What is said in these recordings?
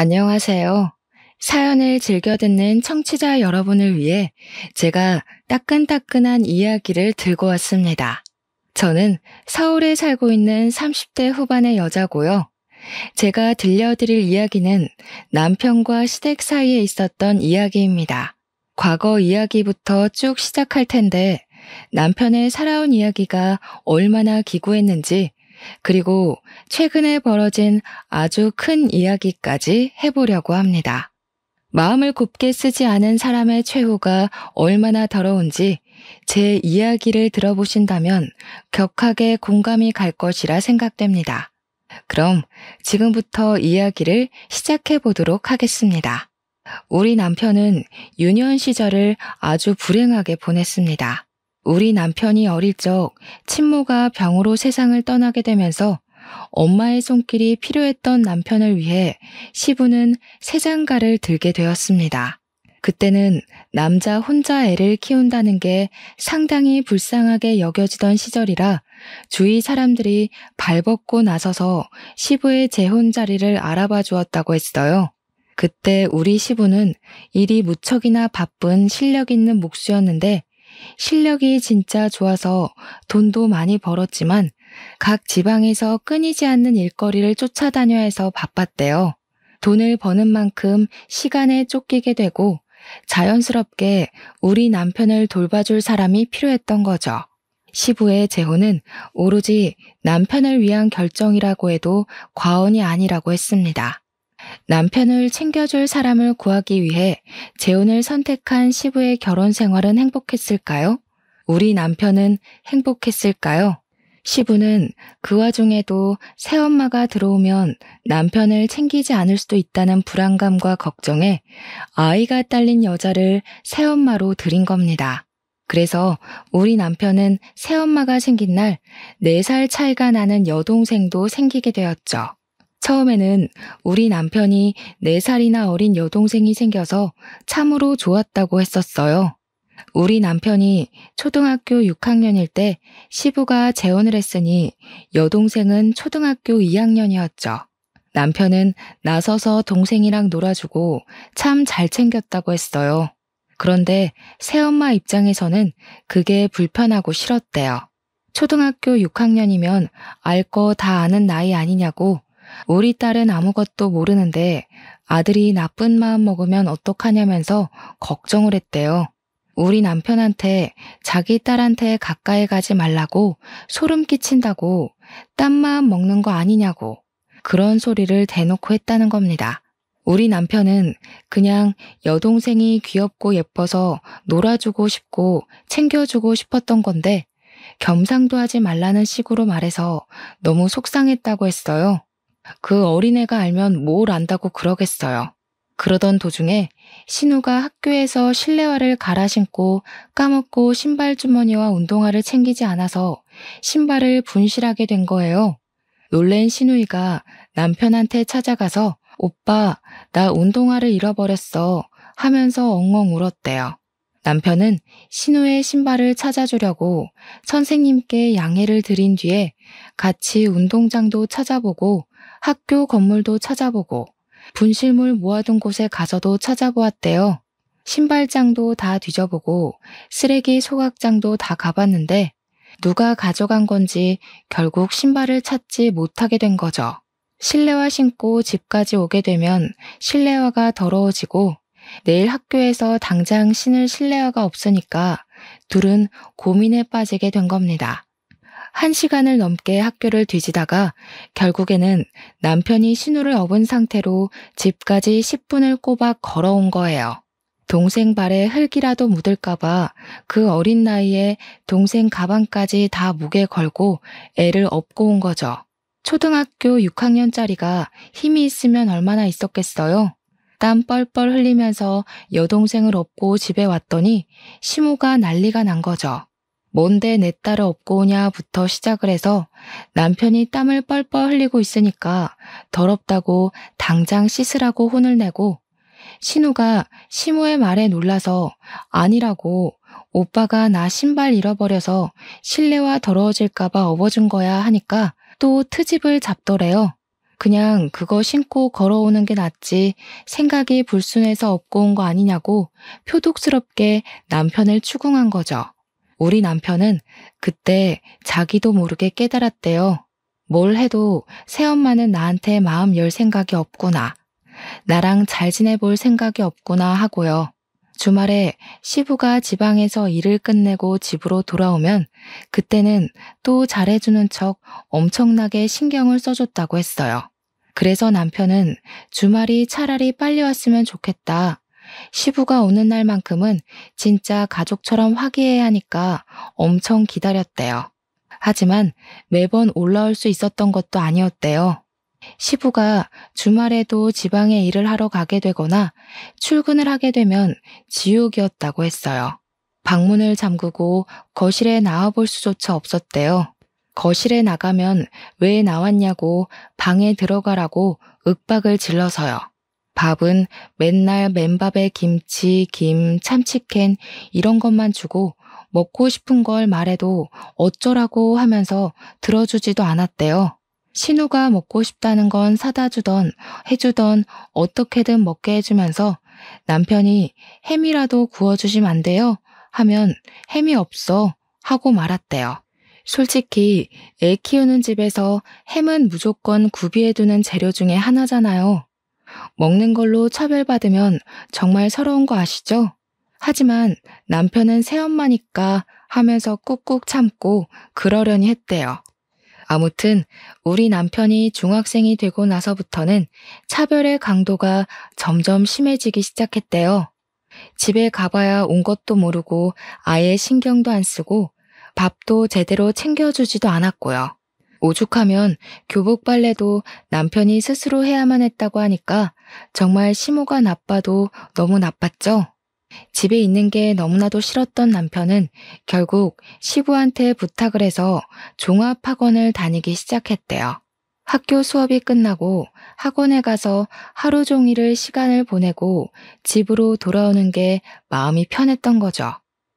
안녕하세요. 사연을 즐겨 듣는 청취자 여러분을 위해 제가 따끈따끈한 이야기를 들고 왔습니다. 저는 서울에 살고 있는 30대 후반의 여자고요. 제가 들려드릴 이야기는 남편과 시댁 사이에 있었던 이야기입니다. 과거 이야기부터 쭉 시작할 텐데 남편의 살아온 이야기가 얼마나 기구했는지, 그리고 최근에 벌어진 아주 큰 이야기까지 해보려고 합니다. 마음을 곱게 쓰지 않은 사람의 최후가 얼마나 더러운지 제 이야기를 들어보신다면 격하게 공감이 갈 것이라 생각됩니다. 그럼 지금부터 이야기를 시작해 보도록 하겠습니다. 우리 남편은 유년 시절을 아주 불행하게 보냈습니다. 우리 남편이 어릴 적 친모가 병으로 세상을 떠나게 되면서 엄마의 손길이 필요했던 남편을 위해 시부는 새장가를 들게 되었습니다. 그때는 남자 혼자 애를 키운다는 게 상당히 불쌍하게 여겨지던 시절이라 주위 사람들이 발벗고 나서서 시부의 재혼 자리를 알아봐 주었다고 했어요. 그때 우리 시부는 일이 무척이나 바쁜 실력 있는 목수였는데, 실력이 진짜 좋아서 돈도 많이 벌었지만 각 지방에서 끊이지 않는 일거리를 쫓아다녀야 해서 바빴대요. 돈을 버는 만큼 시간에 쫓기게 되고 자연스럽게 우리 남편을 돌봐줄 사람이 필요했던 거죠. 시부의 재혼은 오로지 남편을 위한 결정이라고 해도 과언이 아니라고 했습니다. 남편을 챙겨줄 사람을 구하기 위해 재혼을 선택한 시부의 결혼 생활은 행복했을까요? 우리 남편은 행복했을까요? 시부는 그 와중에도 새엄마가 들어오면 남편을 챙기지 않을 수도 있다는 불안감과 걱정에 아이가 딸린 여자를 새엄마로 들인 겁니다. 그래서 우리 남편은 새엄마가 생긴 날 4살 차이가 나는 여동생도 생기게 되었죠. 처음에는 우리 남편이 4살이나 어린 여동생이 생겨서 참으로 좋았다고 했었어요. 우리 남편이 초등학교 6학년일 때 시부가 재혼을 했으니 여동생은 초등학교 2학년이었죠. 남편은 나서서 동생이랑 놀아주고 참 잘 챙겼다고 했어요. 그런데 새엄마 입장에서는 그게 불편하고 싫었대요. 초등학교 6학년이면 알 거 다 아는 나이 아니냐고, 우리 딸은 아무것도 모르는데 아들이 나쁜 마음 먹으면 어떡하냐면서 걱정을 했대요. 우리 남편한테 자기 딸한테 가까이 가지 말라고, 소름 끼친다고, 딴 마음 먹는 거 아니냐고 그런 소리를 대놓고 했다는 겁니다. 우리 남편은 그냥 여동생이 귀엽고 예뻐서 놀아주고 싶고 챙겨주고 싶었던 건데 겸상도 하지 말라는 식으로 말해서 너무 속상했다고 했어요. 그 어린애가 알면 뭘 안다고 그러겠어요. 그러던 도중에 신우가 학교에서 실내화를 갈아 신고 까먹고 신발 주머니와 운동화를 챙기지 않아서 신발을 분실하게 된 거예요. 놀란 신우이가 남편한테 찾아가서 "오빠, 나 운동화를 잃어버렸어" 하면서 엉엉 울었대요. 남편은 신우의 신발을 찾아주려고 선생님께 양해를 드린 뒤에 같이 운동장도 찾아보고 학교 건물도 찾아보고 분실물 모아둔 곳에 가서도 찾아보았대요. 신발장도 다 뒤져보고 쓰레기 소각장도 다 가봤는데 누가 가져간 건지 결국 신발을 찾지 못하게 된 거죠. 실내화 신고 집까지 오게 되면 실내화가 더러워지고 내일 학교에서 당장 신을 실내화가 없으니까 둘은 고민에 빠지게 된 겁니다. 1시간을 넘게 학교를 뒤지다가 결국에는 남편이 신호를 업은 상태로 집까지 10분을 꼬박 걸어온 거예요. 동생 발에 흙이라도 묻을까봐 그 어린 나이에 동생 가방까지 다 목에 걸고 애를 업고 온 거죠. 초등학교 6학년짜리가 힘이 있으면 얼마나 있었겠어요? 땀 뻘뻘 흘리면서 여동생을 업고 집에 왔더니 시모가 난리가 난 거죠. 뭔데 내 딸을 업고 오냐부터 시작을 해서 남편이 땀을 뻘뻘 흘리고 있으니까 더럽다고 당장 씻으라고 혼을 내고, 신우가 시모의 말에 놀라서 아니라고, 오빠가 나 신발 잃어버려서 실내화 더러워질까봐 업어준 거야 하니까 또 트집을 잡더래요. 그냥 그거 신고 걸어오는 게 낫지 생각이 불순해서 업고 온 거 아니냐고 표독스럽게 남편을 추궁한 거죠. 우리 남편은 그때 자기도 모르게 깨달았대요. 뭘 해도 새엄마는 나한테 마음 열 생각이 없구나. 나랑 잘 지내볼 생각이 없구나 하고요. 주말에 시부가 지방에서 일을 끝내고 집으로 돌아오면 그때는 또 잘해주는 척 엄청나게 신경을 써줬다고 했어요. 그래서 남편은 주말이 차라리 빨리 왔으면 좋겠다. 시부가 오는 날만큼은 진짜 가족처럼 화기애애 하니까 엄청 기다렸대요. 하지만 매번 올라올 수 있었던 것도 아니었대요. 시부가 주말에도 지방에 일을 하러 가게 되거나 출근을 하게 되면 지옥이었다고 했어요. 방문을 잠그고 거실에 나와볼 수조차 없었대요. 거실에 나가면 왜 나왔냐고 방에 들어가라고 윽박을 질러서요. 밥은 맨날 맨밥에 김치, 김, 참치캔 이런 것만 주고 먹고 싶은 걸 말해도 어쩌라고 하면서 들어주지도 않았대요. 신우가 먹고 싶다는 건 사다 주던 해주던 어떻게든 먹게 해주면서 남편이 햄이라도 구워주시면 안 돼요? 하면 햄이 없어 하고 말았대요. 솔직히 애 키우는 집에서 햄은 무조건 구비해두는 재료 중에 하나잖아요. 먹는 걸로 차별받으면 정말 서러운 거 아시죠? 하지만 남편은 새엄마니까 하면서 꾹꾹 참고 그러려니 했대요. 아무튼 우리 남편이 중학생이 되고 나서부터는 차별의 강도가 점점 심해지기 시작했대요. 집에 가봐야 온 것도 모르고 아예 신경도 안 쓰고 밥도 제대로 챙겨주지도 않았고요. 오죽하면 교복 빨래도 남편이 스스로 해야만 했다고 하니까 정말 심호가 나빠도 너무 나빴죠. 집에 있는 게 너무나도 싫었던 남편은 결국 시부한테 부탁을 해서 종합학원을 다니기 시작했대요. 학교 수업이 끝나고 학원에 가서 하루 종일을 시간을 보내고 집으로 돌아오는 게 마음이 편했던 거죠.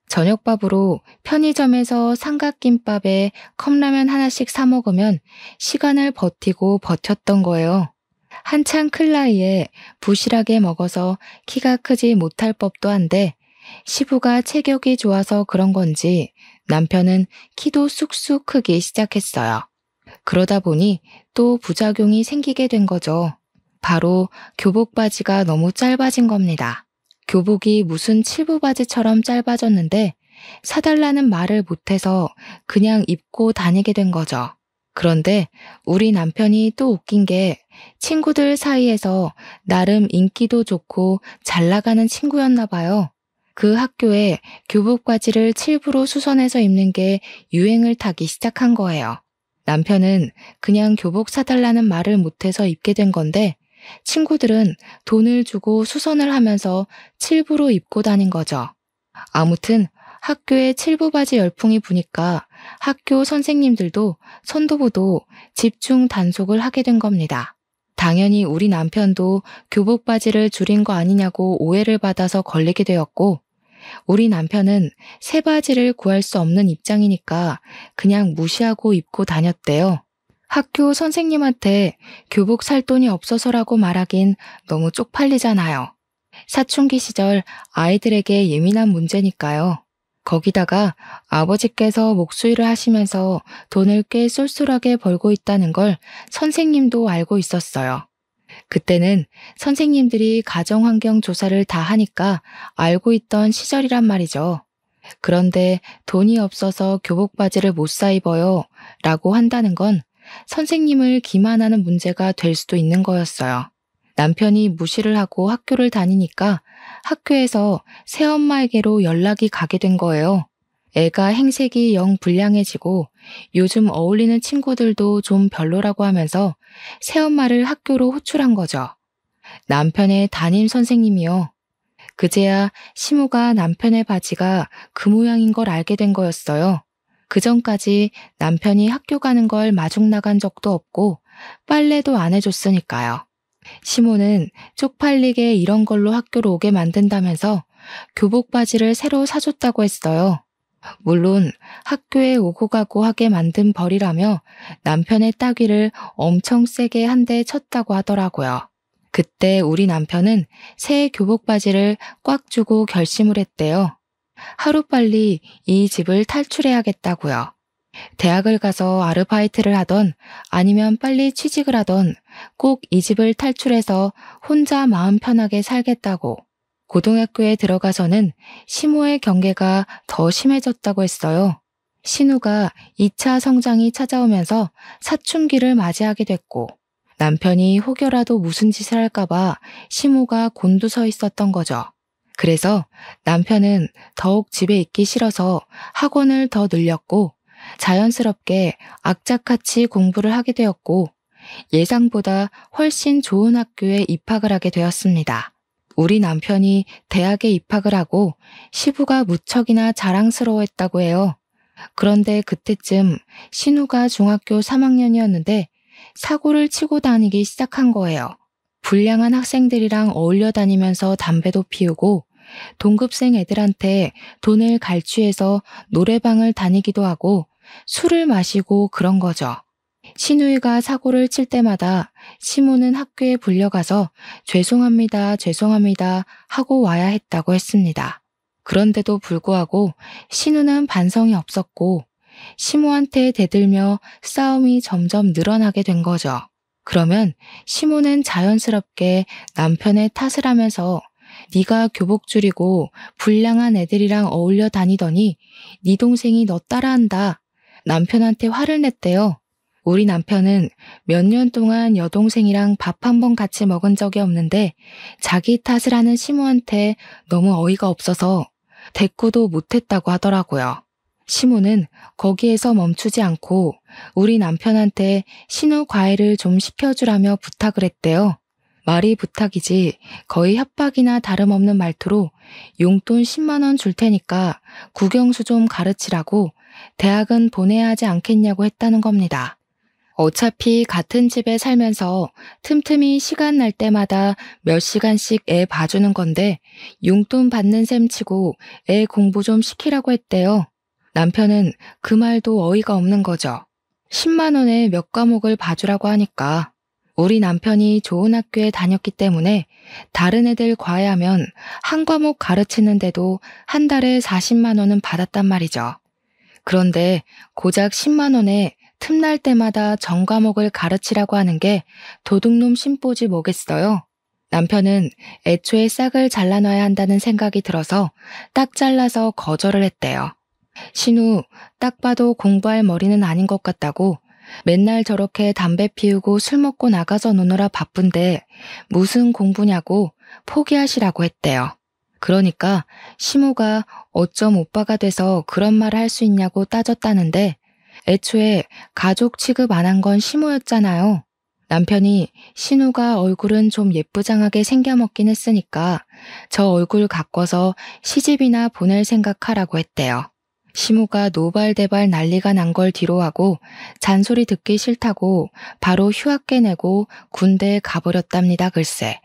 저녁밥으로 편의점에서 삼각김밥에 컵라면 하나씩 사 먹으면 시간을 버티고 버텼던 거예요. 한창 클 나이에 부실하게 먹어서 키가 크지 못할 법도 한데 시부가 체격이 좋아서 그런 건지 남편은 키도 쑥쑥 크기 시작했어요. 그러다 보니 또 부작용이 생기게 된 거죠. 바로 교복 바지가 너무 짧아진 겁니다. 교복이 무슨 칠부 바지처럼 짧아졌는데 사달라는 말을 못해서 그냥 입고 다니게 된 거죠. 그런데 우리 남편이 또 웃긴 게 친구들 사이에서 나름 인기도 좋고 잘 나가는 친구였나 봐요. 그 학교에 교복 바지를 칠부로 수선해서 입는 게 유행을 타기 시작한 거예요. 남편은 그냥 교복 사달라는 말을 못해서 입게 된 건데 친구들은 돈을 주고 수선을 하면서 칠부로 입고 다닌 거죠. 아무튼 학교에 칠부 바지 열풍이 부니까 학교 선생님들도 선도부도 집중 단속을 하게 된 겁니다. 당연히 우리 남편도 교복 바지를 줄인 거 아니냐고 오해를 받아서 걸리게 되었고 우리 남편은 새 바지를 구할 수 없는 입장이니까 그냥 무시하고 입고 다녔대요. 학교 선생님한테 교복 살 돈이 없어서라고 말하긴 너무 쪽팔리잖아요. 사춘기 시절 아이들에게 예민한 문제니까요. 거기다가 아버지께서 목수일을 하시면서 돈을 꽤 쏠쏠하게 벌고 있다는 걸 선생님도 알고 있었어요. 그때는 선생님들이 가정환경 조사를 다 하니까 알고 있던 시절이란 말이죠. 그런데 돈이 없어서 교복 바지를 못 사 입어요 라고 한다는 건 선생님을 기만하는 문제가 될 수도 있는 거였어요. 남편이 무시를 하고 학교를 다니니까 학교에서 새엄마에게로 연락이 가게 된 거예요. 애가 행색이 영 불량해지고 요즘 어울리는 친구들도 좀 별로라고 하면서 새엄마를 학교로 호출한 거죠. 남편의 담임 선생님이요. 그제야 시무가 남편의 바지가 그 모양인 걸 알게 된 거였어요. 그전까지 남편이 학교 가는 걸 마중 나간 적도 없고 빨래도 안 해줬으니까요. 시모는 쪽팔리게 이런 걸로 학교로 오게 만든다면서 교복 바지를 새로 사줬다고 했어요. 물론 학교에 오고 가고 하게 만든 벌이라며 남편의 따귀를 엄청 세게 한 대 쳤다고 하더라고요. 그때 우리 남편은 새 교복 바지를 꽉 쥐고 결심을 했대요. 하루빨리 이 집을 탈출해야겠다고요. 대학을 가서 아르바이트를 하던 아니면 빨리 취직을 하던 꼭 이 집을 탈출해서 혼자 마음 편하게 살겠다고. 고등학교에 들어가서는 시모의 경계가 더 심해졌다고 했어요. 신우가 2차 성장이 찾아오면서 사춘기를 맞이하게 됐고 남편이 혹여라도 무슨 짓을 할까봐 시모가 곤두서 있었던 거죠. 그래서 남편은 더욱 집에 있기 싫어서 학원을 더 늘렸고 자연스럽게 악착같이 공부를 하게 되었고 예상보다 훨씬 좋은 학교에 입학을 하게 되었습니다. 우리 남편이 대학에 입학을 하고 시부가 무척이나 자랑스러워했다고 해요. 그런데 그때쯤 신우가 중학교 3학년이었는데 사고를 치고 다니기 시작한 거예요. 불량한 학생들이랑 어울려 다니면서 담배도 피우고 동급생 애들한테 돈을 갈취해서 노래방을 다니기도 하고 술을 마시고 그런 거죠. 신우이가 사고를 칠 때마다 시모는 학교에 불려가서 죄송합니다, 죄송합니다 하고 와야 했다고 했습니다. 그런데도 불구하고 신우는 반성이 없었고 시모한테 대들며 싸움이 점점 늘어나게 된 거죠. 그러면 시모는 자연스럽게 남편의 탓을 하면서 네가 교복 줄이고 불량한 애들이랑 어울려 다니더니 네 동생이 너 따라한다. 남편한테 화를 냈대요. 우리 남편은 몇 년 동안 여동생이랑 밥 한 번 같이 먹은 적이 없는데 자기 탓을 하는 시모한테 너무 어이가 없어서 대꾸도 못했다고 하더라고요. 시모는 거기에서 멈추지 않고 우리 남편한테 신우 과외를 좀 시켜주라며 부탁을 했대요. 말이 부탁이지 거의 협박이나 다름없는 말투로 용돈 10만 원 줄 테니까 국영수 좀 가르치라고 대학은 보내야 하지 않겠냐고 했다는 겁니다. 어차피 같은 집에 살면서 틈틈이 시간 날 때마다 몇 시간씩 애 봐주는 건데 용돈 받는 셈 치고 애 공부 좀 시키라고 했대요. 남편은 그 말도 어이가 없는 거죠. 10만 원에 몇 과목을 봐주라고 하니까 우리 남편이 좋은 학교에 다녔기 때문에 다른 애들 과외하면 한 과목 가르치는데도 한 달에 40만 원은 받았단 말이죠. 그런데 고작 10만 원에 틈날 때마다 전 과목을 가르치라고 하는 게 도둑놈 심보지 뭐겠어요. 남편은 애초에 싹을 잘라놔야 한다는 생각이 들어서 딱 잘라서 거절을 했대요. 신우, 딱 봐도 공부할 머리는 아닌 것 같다고 맨날 저렇게 담배 피우고 술 먹고 나가서 노느라 바쁜데 무슨 공부냐고 포기하시라고 했대요. 그러니까 시모가 어쩜 오빠가 돼서 그런 말을 할 수 있냐고 따졌다는데 애초에 가족 취급 안 한 건 시모였잖아요. 남편이 신우가 얼굴은 좀 예쁘장하게 생겨먹긴 했으니까 저 얼굴 가꿔서 시집이나 보낼 생각하라고 했대요. 시모가 노발대발 난리가 난 걸 뒤로하고 잔소리 듣기 싫다고 바로 휴학계 내고 군대에 가버렸답니다. 글쎄.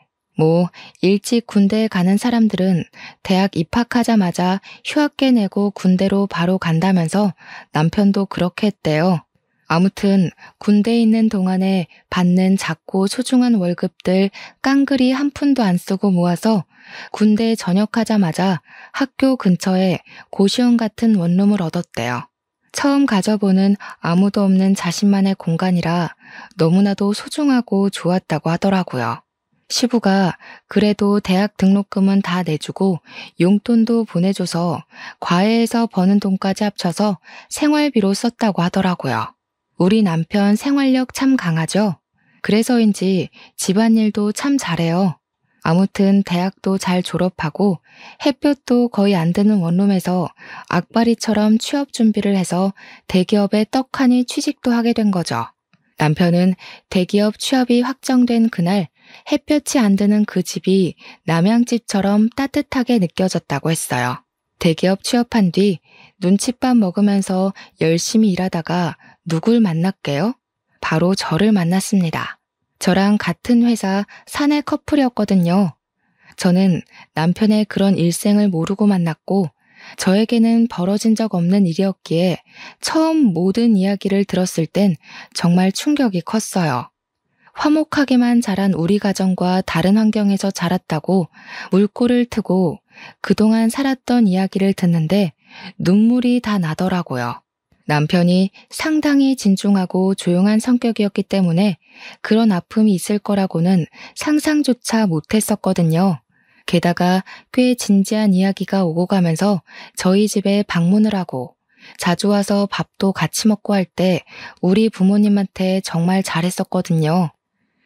일찍 군대에 가는 사람들은 대학 입학하자마자 휴학계 내고 군대로 바로 간다면서 남편도 그렇게 했대요. 아무튼 군대에 있는 동안에 받는 작고 소중한 월급들 깡그리 한 푼도 안 쓰고 모아서 군대에 전역하자마자 학교 근처에 고시원 같은 원룸을 얻었대요. 처음 가져보는 아무도 없는 자신만의 공간이라 너무나도 소중하고 좋았다고 하더라고요. 시부가 그래도 대학 등록금은 다 내주고 용돈도 보내줘서 과외에서 버는 돈까지 합쳐서 생활비로 썼다고 하더라고요. 우리 남편 생활력 참 강하죠? 그래서인지 집안일도 참 잘해요. 아무튼 대학도 잘 졸업하고 햇볕도 거의 안 드는 원룸에서 악바리처럼 취업 준비를 해서 대기업에 떡하니 취직도 하게 된 거죠. 남편은 대기업 취업이 확정된 그날 햇볕이 안 드는 그 집이 남양집처럼 따뜻하게 느껴졌다고 했어요. 대기업 취업한 뒤 눈칫밥 먹으면서 열심히 일하다가 누굴 만났게요? 바로 저를 만났습니다. 저랑 같은 회사 사내 커플이었거든요. 저는 남편의 그런 일생을 모르고 만났고 저에게는 벌어진 적 없는 일이었기에 처음 모든 이야기를 들었을 땐 정말 충격이 컸어요. 화목하게만 자란 우리 가정과 다른 환경에서 자랐다고 물꼬를 트고 그동안 살았던 이야기를 듣는데 눈물이 다 나더라고요. 남편이 상당히 진중하고 조용한 성격이었기 때문에 그런 아픔이 있을 거라고는 상상조차 못했었거든요. 게다가 꽤 진지한 이야기가 오고 가면서 저희 집에 방문을 하고 자주 와서 밥도 같이 먹고 할 때 우리 부모님한테 정말 잘했었거든요.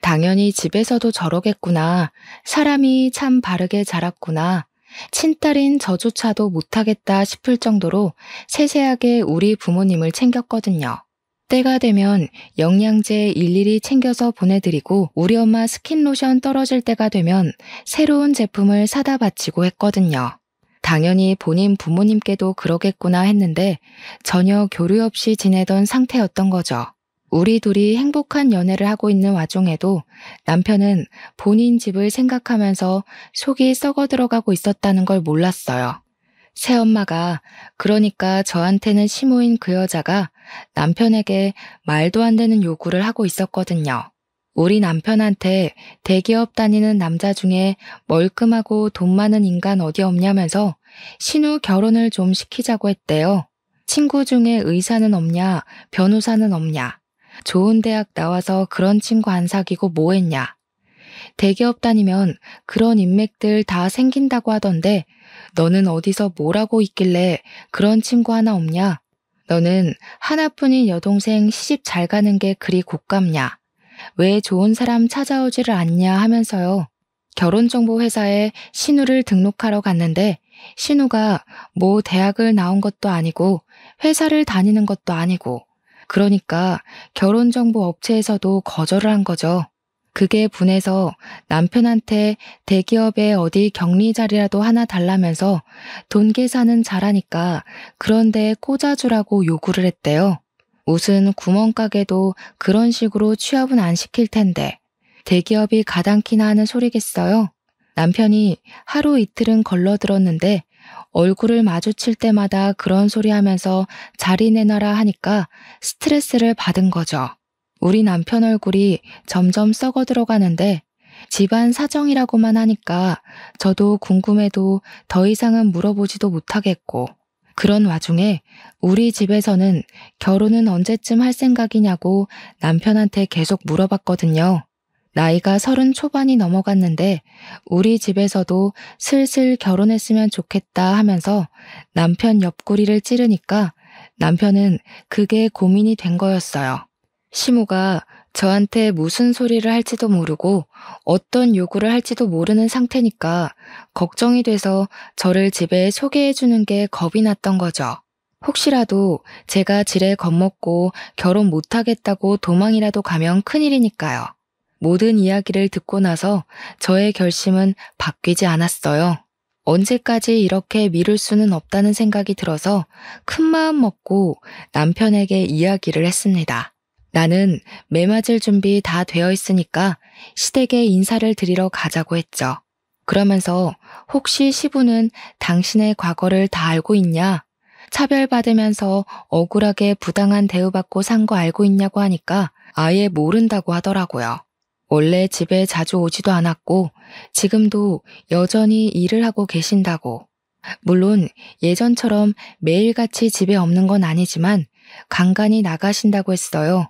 당연히 집에서도 저러겠구나. 사람이 참 바르게 자랐구나. 친딸인 저조차도 못하겠다 싶을 정도로 세세하게 우리 부모님을 챙겼거든요. 때가 되면 영양제 일일이 챙겨서 보내드리고 우리 엄마 스킨로션 떨어질 때가 되면 새로운 제품을 사다 바치고 했거든요. 당연히 본인 부모님께도 그러겠구나 했는데 전혀 교류 없이 지내던 상태였던 거죠. 우리 둘이 행복한 연애를 하고 있는 와중에도 남편은 본인 집을 생각하면서 속이 썩어 들어가고 있었다는 걸 몰랐어요. 새엄마가 그러니까 저한테는 시모인 그 여자가 남편에게 말도 안 되는 요구를 하고 있었거든요. 우리 남편한테 대기업 다니는 남자 중에 멀끔하고 돈 많은 인간 어디 없냐면서 신우 결혼을 좀 시키자고 했대요. 친구 중에 의사는 없냐, 변호사는 없냐. 좋은 대학 나와서 그런 친구 안 사귀고 뭐 했냐. 대기업 다니면 그런 인맥들 다 생긴다고 하던데 너는 어디서 뭐라고 있길래 그런 친구 하나 없냐? 너는 하나뿐인 여동생 시집 잘 가는 게 그리 곶감냐? 왜 좋은 사람 찾아오지를 않냐 하면서요. 결혼정보회사에 신우를 등록하러 갔는데 신우가 뭐 대학을 나온 것도 아니고 회사를 다니는 것도 아니고 그러니까 결혼정보 업체에서도 거절을 한 거죠. 그게 분해서 남편한테 대기업에 어디 격리 자리라도 하나 달라면서 돈 계산은 잘하니까 그런 데에 꽂아주라고 요구를 했대요. 무슨 구멍가게도 그런 식으로 취업은 안 시킬 텐데 대기업이 가당키나 하는 소리겠어요? 남편이 하루 이틀은 걸러들었는데 얼굴을 마주칠 때마다 그런 소리 하면서 자리 내놔라 하니까 스트레스를 받은 거죠. 우리 남편 얼굴이 점점 썩어 들어가는데 집안 사정이라고만 하니까 저도 궁금해도 더 이상은 물어보지도 못하겠고 그런 와중에 우리 집에서는 결혼은 언제쯤 할 생각이냐고 남편한테 계속 물어봤거든요. 나이가 30 초반이 넘어갔는데 우리 집에서도 슬슬 결혼했으면 좋겠다 하면서 남편 옆구리를 찌르니까 남편은 그게 고민이 된 거였어요. 시모가 저한테 무슨 소리를 할지도 모르고 어떤 요구를 할지도 모르는 상태니까 걱정이 돼서 저를 집에 소개해 주는 게 겁이 났던 거죠. 혹시라도 제가 지레 겁먹고 결혼 못하겠다고 도망이라도 가면 큰일이니까요. 모든 이야기를 듣고 나서 저의 결심은 바뀌지 않았어요. 언제까지 이렇게 미룰 수는 없다는 생각이 들어서 큰 마음 먹고 남편에게 이야기를 했습니다. 나는 매 맞을 준비 다 되어 있으니까 시댁에 인사를 드리러 가자고 했죠. 그러면서 혹시 시부는 당신의 과거를 다 알고 있냐? 차별받으면서 억울하게 부당한 대우받고 산 거 알고 있냐고 하니까 아예 모른다고 하더라고요. 원래 집에 자주 오지도 않았고 지금도 여전히 일을 하고 계신다고. 물론 예전처럼 매일같이 집에 없는 건 아니지만 간간히 나가신다고 했어요.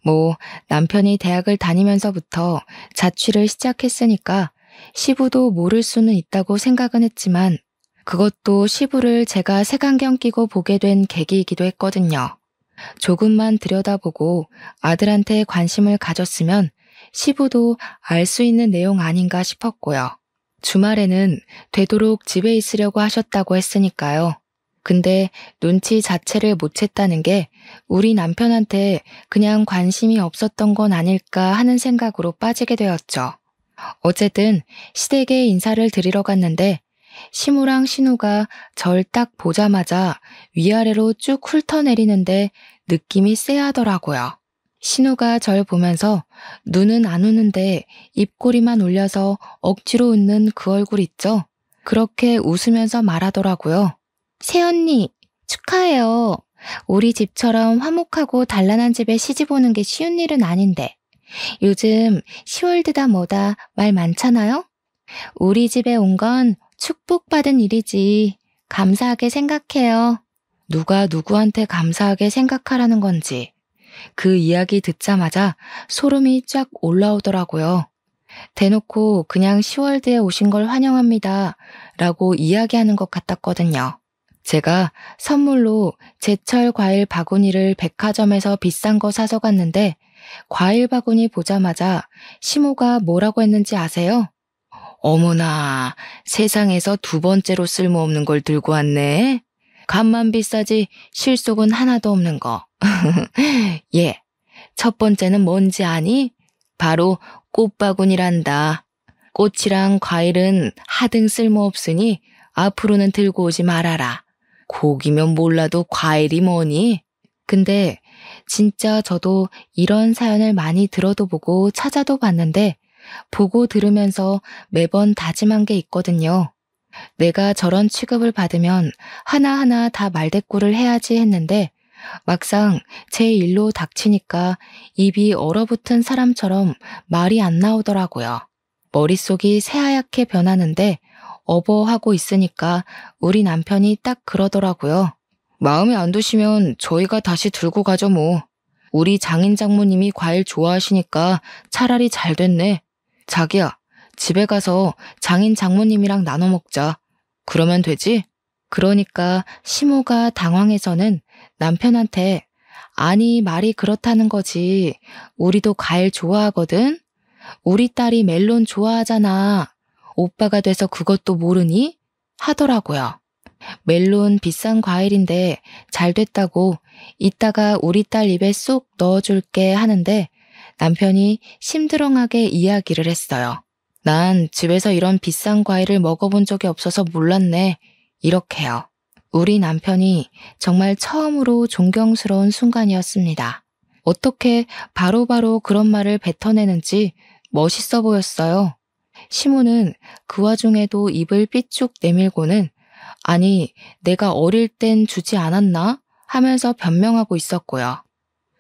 뭐 남편이 대학을 다니면서부터 자취를 시작했으니까 시부도 모를 수는 있다고 생각은 했지만 그것도 시부를 제가 색안경 끼고 보게 된 계기이기도 했거든요. 조금만 들여다보고 아들한테 관심을 가졌으면 시부도 알 수 있는 내용 아닌가 싶었고요. 주말에는 되도록 집에 있으려고 하셨다고 했으니까요. 근데 눈치 자체를 못 챘다는 게 우리 남편한테 그냥 관심이 없었던 건 아닐까 하는 생각으로 빠지게 되었죠. 어쨌든 시댁에 인사를 드리러 갔는데 시무랑 신우가 절 딱 보자마자 위아래로 쭉 훑어내리는데 느낌이 쎄하더라고요. 신우가 절 보면서 눈은 안 우는데 입꼬리만 올려서 억지로 웃는 그 얼굴 있죠? 그렇게 웃으면서 말하더라고요. 새언니, 축하해요. 우리 집처럼 화목하고 단란한 집에 시집 오는 게 쉬운 일은 아닌데. 요즘 시월드다 뭐다 말 많잖아요? 우리 집에 온 건 축복받은 일이지. 감사하게 생각해요. 누가 누구한테 감사하게 생각하라는 건지. 그 이야기 듣자마자 소름이 쫙 올라오더라고요. 대놓고 그냥 시월드에 오신 걸 환영합니다. 라고 이야기하는 것 같았거든요. 제가 선물로 제철 과일 바구니를 백화점에서 비싼 거 사서 갔는데 과일 바구니 보자마자 시모가 뭐라고 했는지 아세요? 어머나, 세상에서 두 번째로 쓸모없는 걸 들고 왔네. 값만 비싸지 실속은 하나도 없는 거. 예, 첫 번째는 뭔지 아니? 바로 꽃바구니란다. 꽃이랑 과일은 하등 쓸모없으니 앞으로는 들고 오지 말아라. 고기면 몰라도 과일이 뭐니? 근데 진짜 저도 이런 사연을 많이 들어도 보고 찾아도 봤는데 보고 들으면서 매번 다짐한 게 있거든요. 내가 저런 취급을 받으면 하나하나 다 말대꾸를 해야지 했는데 막상 제 일로 닥치니까 입이 얼어붙은 사람처럼 말이 안 나오더라고요. 머릿속이 새하얗게 변하는데 어버하고 있으니까 우리 남편이 딱 그러더라고요. 마음에 안 드시면 저희가 다시 들고 가죠 뭐. 우리 장인 장모님이 과일 좋아하시니까 차라리 잘 됐네. 자기야, 집에 가서 장인 장모님이랑 나눠 먹자. 그러면 되지? 그러니까 시모가 당황해서는 남편한테 아니 말이 그렇다는 거지. 우리도 과일 좋아하거든. 우리 딸이 멜론 좋아하잖아. 오빠가 돼서 그것도 모르니? 하더라고요. 멜론 비싼 과일인데 잘 됐다고 이따가 우리 딸 입에 쏙 넣어줄게 하는데 남편이 심드렁하게 이야기를 했어요. 난 집에서 이런 비싼 과일을 먹어본 적이 없어서 몰랐네. 이렇게요. 우리 남편이 정말 처음으로 존경스러운 순간이었습니다. 어떻게 바로바로 그런 말을 뱉어내는지 멋있어 보였어요. 시모는 그 와중에도 입을 삐쭉 내밀고는 아니, 내가 어릴 땐 주지 않았나? 하면서 변명하고 있었고요.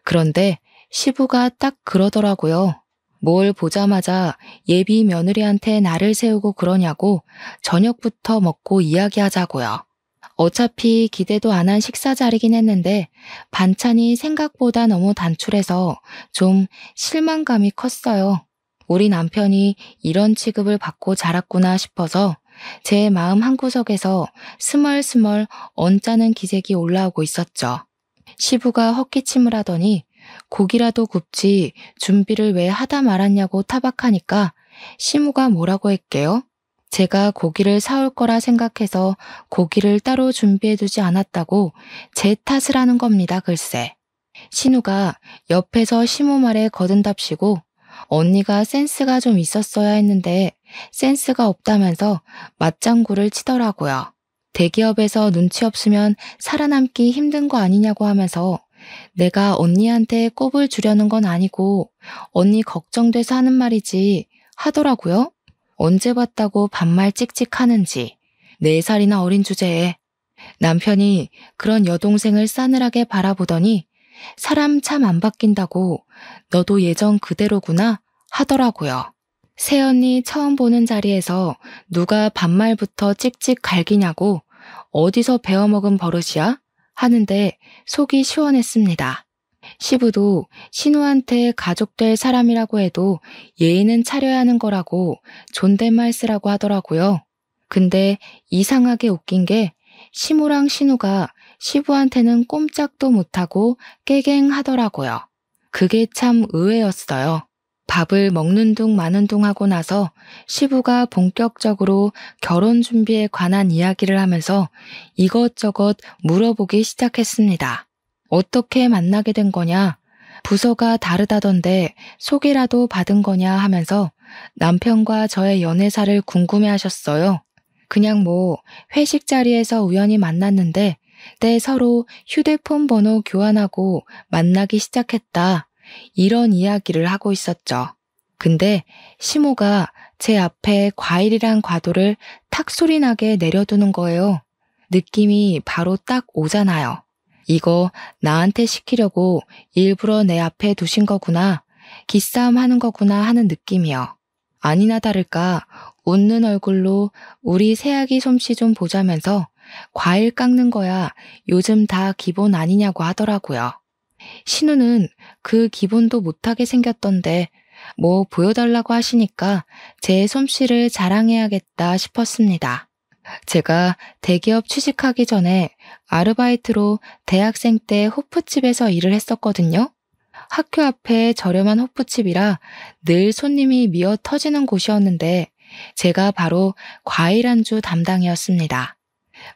그런데 시부가 딱 그러더라고요. 뭘 보자마자 예비 며느리한테 나를 세우고 그러냐고 저녁부터 먹고 이야기하자고요. 어차피 기대도 안 한 식사 자리긴 했는데 반찬이 생각보다 너무 단출해서 좀 실망감이 컸어요. 우리 남편이 이런 취급을 받고 자랐구나 싶어서 제 마음 한구석에서 스멀스멀 언짢은 기색이 올라오고 있었죠. 시부가 헛기침을 하더니 고기라도 굽지 준비를 왜 하다 말았냐고 타박하니까 시무가 뭐라고 했게요? 제가 고기를 사올 거라 생각해서 고기를 따로 준비해두지 않았다고 제 탓을 하는 겁니다, 글쎄. 신우가 옆에서 시무 말에 거듭답시고 언니가 센스가 좀 있었어야 했는데 센스가 없다면서 맞장구를 치더라고요. 대기업에서 눈치 없으면 살아남기 힘든 거 아니냐고 하면서 내가 언니한테 꼽을 주려는 건 아니고 언니 걱정돼서 하는 말이지 하더라고요. 언제 봤다고 반말 찍찍하는지 4살이나 어린 주제에 남편이 그런 여동생을 싸늘하게 바라보더니 사람 참 안 바뀐다고 너도 예전 그대로구나 하더라고요. 새언니 처음 보는 자리에서 누가 반말부터 찍찍 갈기냐고 어디서 배워먹은 버릇이야? 하는데 속이 시원했습니다. 시부도 신우한테 가족될 사람이라고 해도 예의는 차려야 하는 거라고 존댓말 쓰라고 하더라고요. 근데 이상하게 웃긴 게 시무랑 신우가 시부한테는 꼼짝도 못하고 깨갱하더라고요. 그게 참 의외였어요. 밥을 먹는 둥 마는 둥 하고 나서 시부가 본격적으로 결혼 준비에 관한 이야기를 하면서 이것저것 물어보기 시작했습니다. 어떻게 만나게 된 거냐? 부서가 다르다던데 소개라도 받은 거냐 하면서 남편과 저의 연애사를 궁금해 하셨어요. 그냥 뭐 회식 자리에서 우연히 만났는데 때 서로 휴대폰 번호 교환하고 만나기 시작했다. 이런 이야기를 하고 있었죠. 근데 시모가 제 앞에 과일이란 과도를 탁 소리나게 내려두는 거예요. 느낌이 바로 딱 오잖아요. 이거 나한테 시키려고 일부러 내 앞에 두신 거구나, 기싸움 하는 거구나 하는 느낌이요. 아니나 다를까 웃는 얼굴로 우리 새아기 솜씨 좀 보자면서 과일 깎는 거야 요즘 다 기본 아니냐고 하더라고요. 신우는 그 기본도 못하게 생겼던데 뭐 보여달라고 하시니까 제 솜씨를 자랑해야겠다 싶었습니다. 제가 대기업 취직하기 전에 아르바이트로 대학생 때 호프집에서 일을 했었거든요. 학교 앞에 저렴한 호프집이라 늘 손님이 미어 터지는 곳이었는데 제가 바로 과일 안주 담당이었습니다.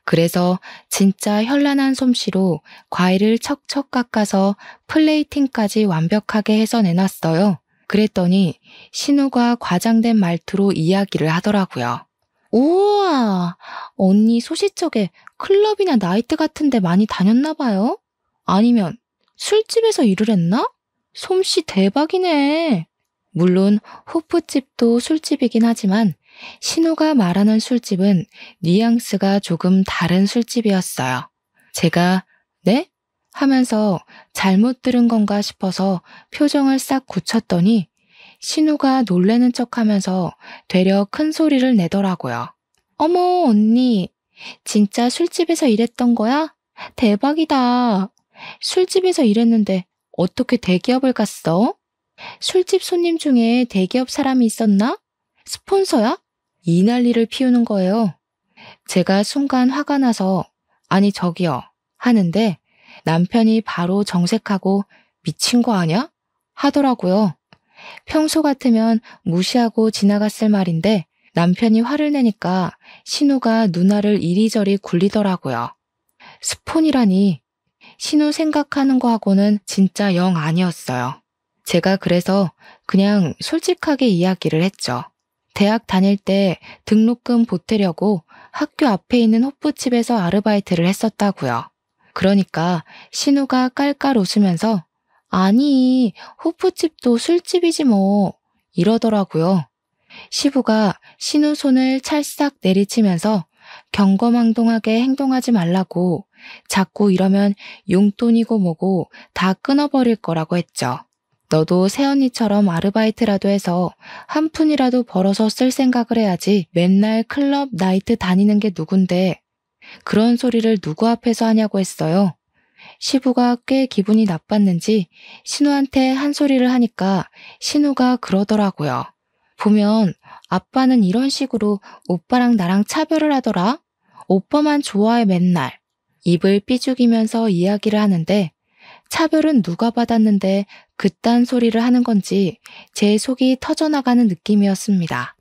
그래서 진짜 현란한 솜씨로 과일을 척척 깎아서 플레이팅까지 완벽하게 해서 내놨어요. 그랬더니 신우가 과장된 말투로 이야기를 하더라고요. 우와, 언니 소시적에 클럽이나 나이트 같은 데 많이 다녔나 봐요? 아니면 술집에서 일을 했나? 솜씨 대박이네. 물론 호프집도 술집이긴 하지만 신우가 말하는 술집은 뉘앙스가 조금 다른 술집이었어요. 제가 네? 하면서 잘못 들은 건가 싶어서 표정을 싹 굳혔더니 신우가 놀래는 척하면서 되려 큰 소리를 내더라고요. 어머 언니, 진짜 술집에서 일했던 거야? 대박이다. 술집에서 일했는데 어떻게 대기업을 갔어? 술집 손님 중에 대기업 사람이 있었나? 스폰서야? 이 난리를 피우는 거예요. 제가 순간 화가 나서 아니 저기요 하는데 남편이 바로 정색하고 미친 거 아냐? 하더라고요. 평소 같으면 무시하고 지나갔을 말인데 남편이 화를 내니까 신우가 누나를 이리저리 굴리더라고요. 스폰이라니. 신우 생각하는 거하고는 진짜 영 아니었어요. 제가 그래서 그냥 솔직하게 이야기를 했죠. 대학 다닐 때 등록금 보태려고 학교 앞에 있는 호프집에서 아르바이트를 했었다고요. 그러니까 신우가 깔깔 웃으면서 아니, 호프집도 술집이지 뭐 이러더라고요. 시부가 신우 손을 찰싹 내리치면서 경거망동하게 행동하지 말라고 자꾸 이러면 용돈이고 뭐고 다 끊어버릴 거라고 했죠. 너도 새언니처럼 아르바이트라도 해서 한 푼이라도 벌어서 쓸 생각을 해야지 맨날 클럽 나이트 다니는 게 누군데 그런 소리를 누구 앞에서 하냐고 했어요. 시부가 꽤 기분이 나빴는지 신우한테 한 소리를 하니까 신우가 그러더라고요. 보면 아빠는 이런 식으로 오빠랑 나랑 차별을 하더라. 오빠만 좋아해 맨날. 입을 삐죽이면서 이야기를 하는데 차별은 누가 받았는데 그딴 소리를 하는 건지 제 속이 터져나가는 느낌이었습니다.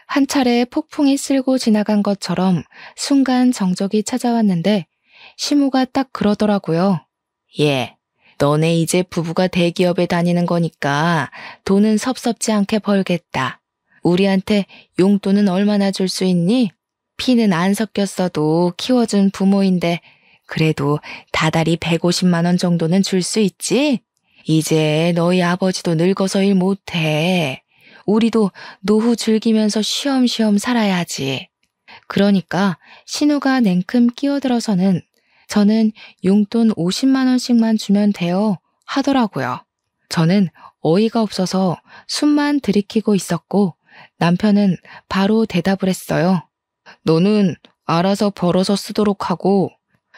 한 차례 폭풍이 쓸고 지나간 것처럼 순간 정적이 찾아왔는데 시무가 딱 그러더라고요. 예, 너네 이제 부부가 대기업에 다니는 거니까 돈은 섭섭지 않게 벌겠다. 우리한테 용돈은 얼마나 줄 수 있니? 피는 안 섞였어도 키워준 부모인데 그래도 다달이 150만 원 정도는 줄 수 있지? 이제 너희 아버지도 늙어서 일 못해. 우리도 노후 즐기면서 쉬엄쉬엄 살아야지. 그러니까 신우가 냉큼 끼어들어서는 저는 용돈 50만 원씩만 주면 돼요 하더라고요. 저는 어이가 없어서 숨만 들이키고 있었고 남편은 바로 대답을 했어요. 너는 알아서 벌어서 쓰도록 하고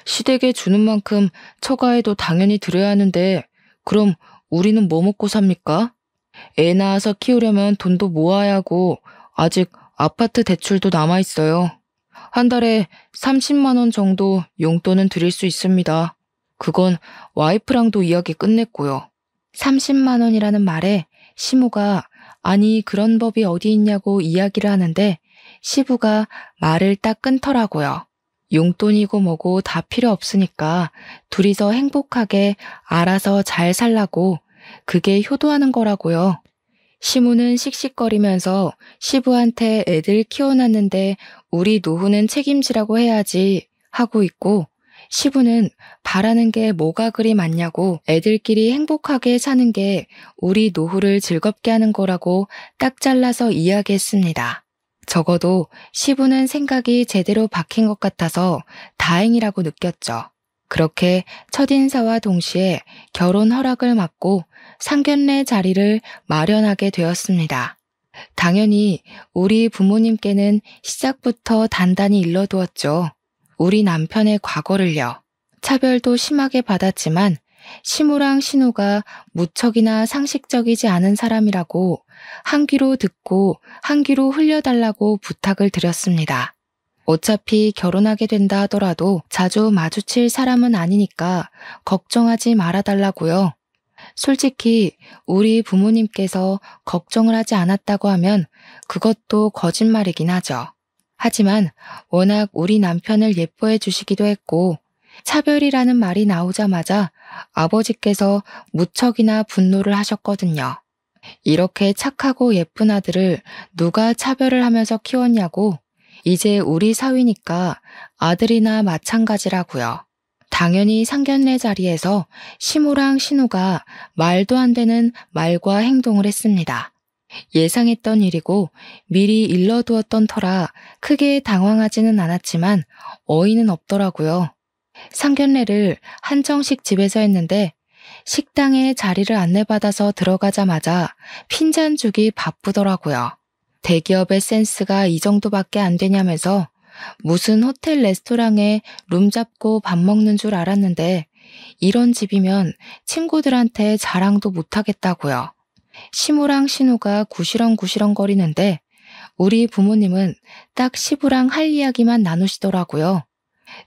시댁에 주는 만큼 처가에도 당연히 드려야 하는데 그럼 우리는 뭐 먹고 삽니까? 애 낳아서 키우려면 돈도 모아야 하고 아직 아파트 대출도 남아있어요. 한 달에 30만 원 정도 용돈은 드릴 수 있습니다. 그건 와이프랑도 이야기 끝냈고요. 30만 원이라는 말에 시모가 아니 그런 법이 어디 있냐고 이야기를 하는데 시부가 말을 딱 끊더라고요. 용돈이고 뭐고 다 필요 없으니까 둘이서 행복하게 알아서 잘 살라고 그게 효도하는 거라고요. 시무는 씩씩거리면서 시부한테 애들 키워놨는데 우리 노후는 책임지라고 해야지 하고 있고 시부는 바라는 게 뭐가 그리 많냐고 애들끼리 행복하게 사는 게 우리 노후를 즐겁게 하는 거라고 딱 잘라서 이야기했습니다. 적어도 시부는 생각이 제대로 박힌 것 같아서 다행이라고 느꼈죠. 그렇게 첫인사와 동시에 결혼 허락을 받고 상견례 자리를 마련하게 되었습니다. 당연히 우리 부모님께는 시작부터 단단히 일러두었죠. 우리 남편의 과거를요. 차별도 심하게 받았지만 시무랑 신우가 무척이나 상식적이지 않은 사람이라고 한 귀로 듣고 한 귀로 흘려달라고 부탁을 드렸습니다. 어차피 결혼하게 된다 하더라도 자주 마주칠 사람은 아니니까 걱정하지 말아달라고요. 솔직히 우리 부모님께서 걱정을 하지 않았다고 하면 그것도 거짓말이긴 하죠. 하지만 워낙 우리 남편을 예뻐해 주시기도 했고 차별이라는 말이 나오자마자 아버지께서 무척이나 분노를 하셨거든요. 이렇게 착하고 예쁜 아들을 누가 차별을 하면서 키웠냐고. 이제 우리 사위니까 아들이나 마찬가지라고요. 당연히 상견례 자리에서 시무랑 신우가 말도 안 되는 말과 행동을 했습니다. 예상했던 일이고 미리 일러두었던 터라 크게 당황하지는 않았지만 어이는 없더라고요. 상견례를 한정식 집에서 했는데 식당에 자리를 안내받아서 들어가자마자 핀잔 주기 바쁘더라고요. 대기업의 센스가 이 정도밖에 안 되냐면서 무슨 호텔 레스토랑에 룸 잡고 밥 먹는 줄 알았는데 이런 집이면 친구들한테 자랑도 못하겠다고요. 시무랑 신우가 구시렁구시렁 거리는데 우리 부모님은 딱 시부랑 할 이야기만 나누시더라고요.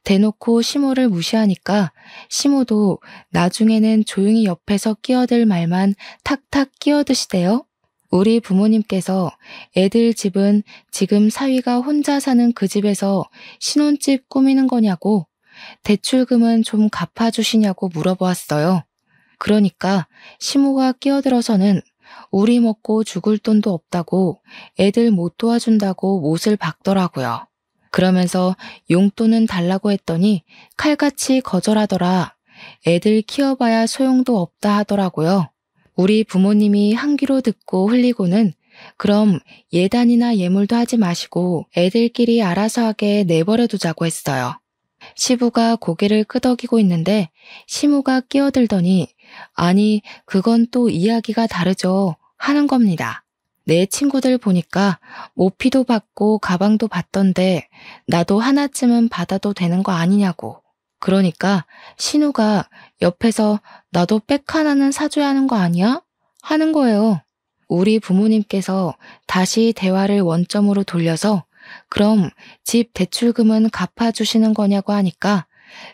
대놓고 시모를 무시하니까 시모도 나중에는 조용히 옆에서 끼어들 말만 탁탁 끼어드시대요. 우리 부모님께서 애들 집은 지금 사위가 혼자 사는 그 집에서 신혼집 꾸미는 거냐고 대출금은 좀 갚아주시냐고 물어보았어요. 그러니까 시모가 끼어들어서는 우리 먹고 죽을 돈도 없다고 애들 못 도와준다고 못을 박더라고요. 그러면서 용돈은 달라고 했더니 칼같이 거절하더라. 애들 키워봐야 소용도 없다 하더라고요. 우리 부모님이 한 귀로 듣고 흘리고는 그럼 예단이나 예물도 하지 마시고 애들끼리 알아서 하게 내버려 두자고 했어요. 시부가 고개를 끄덕이고 있는데 시무가 끼어들더니 아니 그건 또 이야기가 다르죠 하는 겁니다. 내 친구들 보니까 모피도 받고 가방도 받던데 나도 하나쯤은 받아도 되는 거 아니냐고. 그러니까 신우가 옆에서 나도 백 하나는 사줘야 하는 거 아니야? 하는 거예요. 우리 부모님께서 다시 대화를 원점으로 돌려서 그럼 집 대출금은 갚아주시는 거냐고 하니까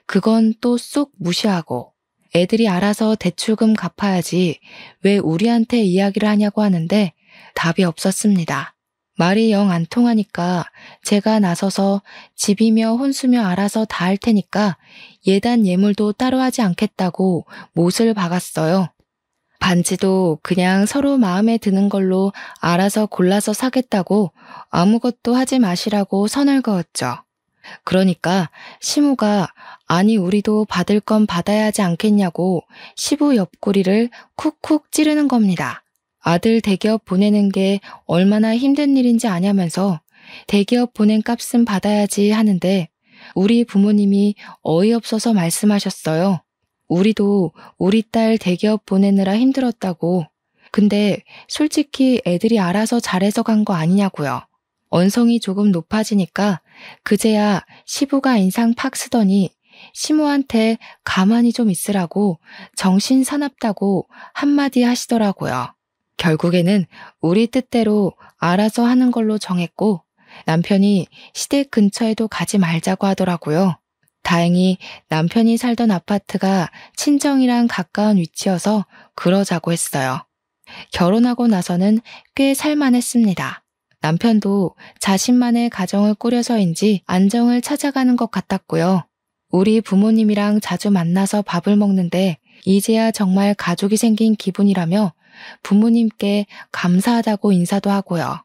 그건 또 쏙 무시하고 애들이 알아서 대출금 갚아야지 왜 우리한테 이야기를 하냐고 하는데 답이 없었습니다. 말이 영 안 통하니까 제가 나서서 집이며 혼수며 알아서 다 할 테니까 예단 예물도 따로 하지 않겠다고 못을 박았어요. 반지도 그냥 서로 마음에 드는 걸로 알아서 골라서 사겠다고 아무것도 하지 마시라고 선을 그었죠. 그러니까 시무가 아니 우리도 받을 건 받아야 하지 않겠냐고 시부 옆구리를 쿡쿡 찌르는 겁니다. 아들 대기업 보내는 게 얼마나 힘든 일인지 아냐면서 대기업 보낸 값은 받아야지 하는데 우리 부모님이 어이없어서 말씀하셨어요. 우리도 우리 딸 대기업 보내느라 힘들었다고. 근데 솔직히 애들이 알아서 잘해서 간 거 아니냐고요. 언성이 조금 높아지니까 그제야 시부가 인상 팍 쓰더니 시모한테 가만히 좀 있으라고 정신 사납다고 한마디 하시더라고요. 결국에는 우리 뜻대로 알아서 하는 걸로 정했고 남편이 시댁 근처에도 가지 말자고 하더라고요. 다행히 남편이 살던 아파트가 친정이랑 가까운 위치여서 그러자고 했어요. 결혼하고 나서는 꽤 살만했습니다. 남편도 자신만의 가정을 꾸려서인지 안정을 찾아가는 것 같았고요. 우리 부모님이랑 자주 만나서 밥을 먹는데 이제야 정말 가족이 생긴 기분이라며 부모님께 감사하다고 인사도 하고요.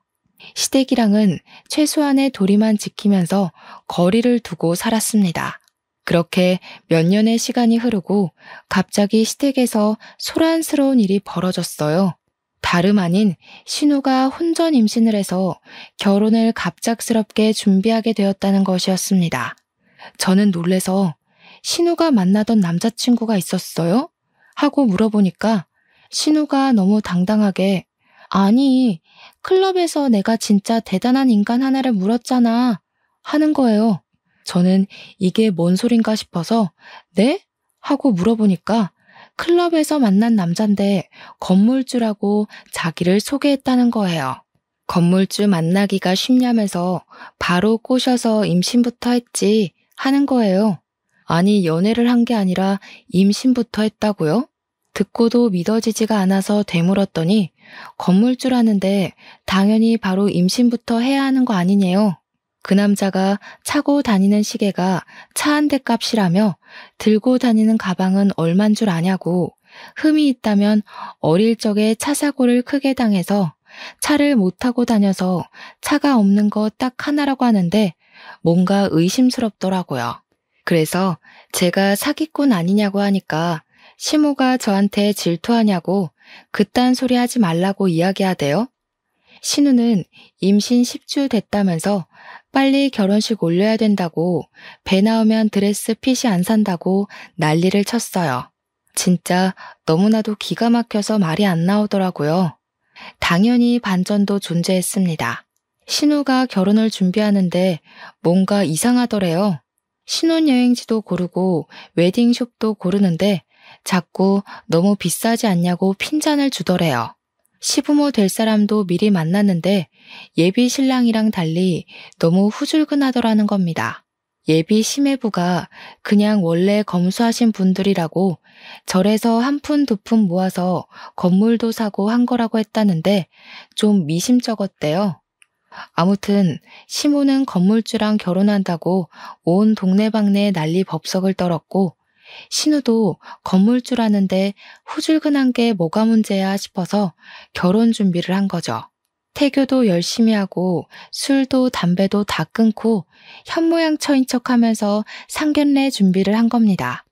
시댁이랑은 최소한의 도리만 지키면서 거리를 두고 살았습니다. 그렇게 몇 년의 시간이 흐르고 갑자기 시댁에서 소란스러운 일이 벌어졌어요. 다름 아닌 신우가 혼전 임신을 해서 결혼을 갑작스럽게 준비하게 되었다는 것이었습니다. 저는 놀래서 신우가 만나던 남자친구가 있었어요? 하고 물어보니까 신우가 너무 당당하게 아니, 클럽에서 내가 진짜 대단한 인간 하나를 물었잖아 하는 거예요. 저는 이게 뭔 소린가 싶어서 네? 하고 물어보니까 클럽에서 만난 남잔데 건물주라고 자기를 소개했다는 거예요. 건물주 만나기가 쉽냐면서 바로 꼬셔서 임신부터 했지 하는 거예요. 아니, 연애를 한 게 아니라 임신부터 했다고요? 듣고도 믿어지지가 않아서 되물었더니 건물주라는데 당연히 바로 임신부터 해야 하는 거 아니냐요. 그 남자가 차고 다니는 시계가 차 한 대 값이라며 들고 다니는 가방은 얼만 줄 아냐고 흠이 있다면 어릴 적에 차 사고를 크게 당해서 차를 못 타고 다녀서 차가 없는 거 딱 하나라고 하는데 뭔가 의심스럽더라고요. 그래서 제가 사기꾼 아니냐고 하니까 시모가 저한테 질투하냐고 그딴 소리 하지 말라고 이야기하대요. 신우는 임신 10주 됐다면서 빨리 결혼식 올려야 된다고 배 나오면 드레스 핏이 안 산다고 난리를 쳤어요. 진짜 너무나도 기가 막혀서 말이 안 나오더라고요. 당연히 반전도 존재했습니다. 신우가 결혼을 준비하는데 뭔가 이상하더래요. 신혼여행지도 고르고 웨딩숍도 고르는데 자꾸 너무 비싸지 않냐고 핀잔을 주더래요. 시부모 될 사람도 미리 만났는데 예비 신랑이랑 달리 너무 후줄근하더라는 겁니다. 예비 시매부가 그냥 원래 검소하신 분들이라고 절에서 한 푼 두 푼 모아서 건물도 사고 한 거라고 했다는데 좀 미심쩍었대요. 아무튼 시모는 건물주랑 결혼한다고 온 동네방네 난리 법석을 떨었고 신우도 건물주라는데 후줄근한 게 뭐가 문제야 싶어서 결혼 준비를 한 거죠. 태교도 열심히 하고 술도 담배도 다 끊고 현모양처인 척하면서 상견례 준비를 한 겁니다.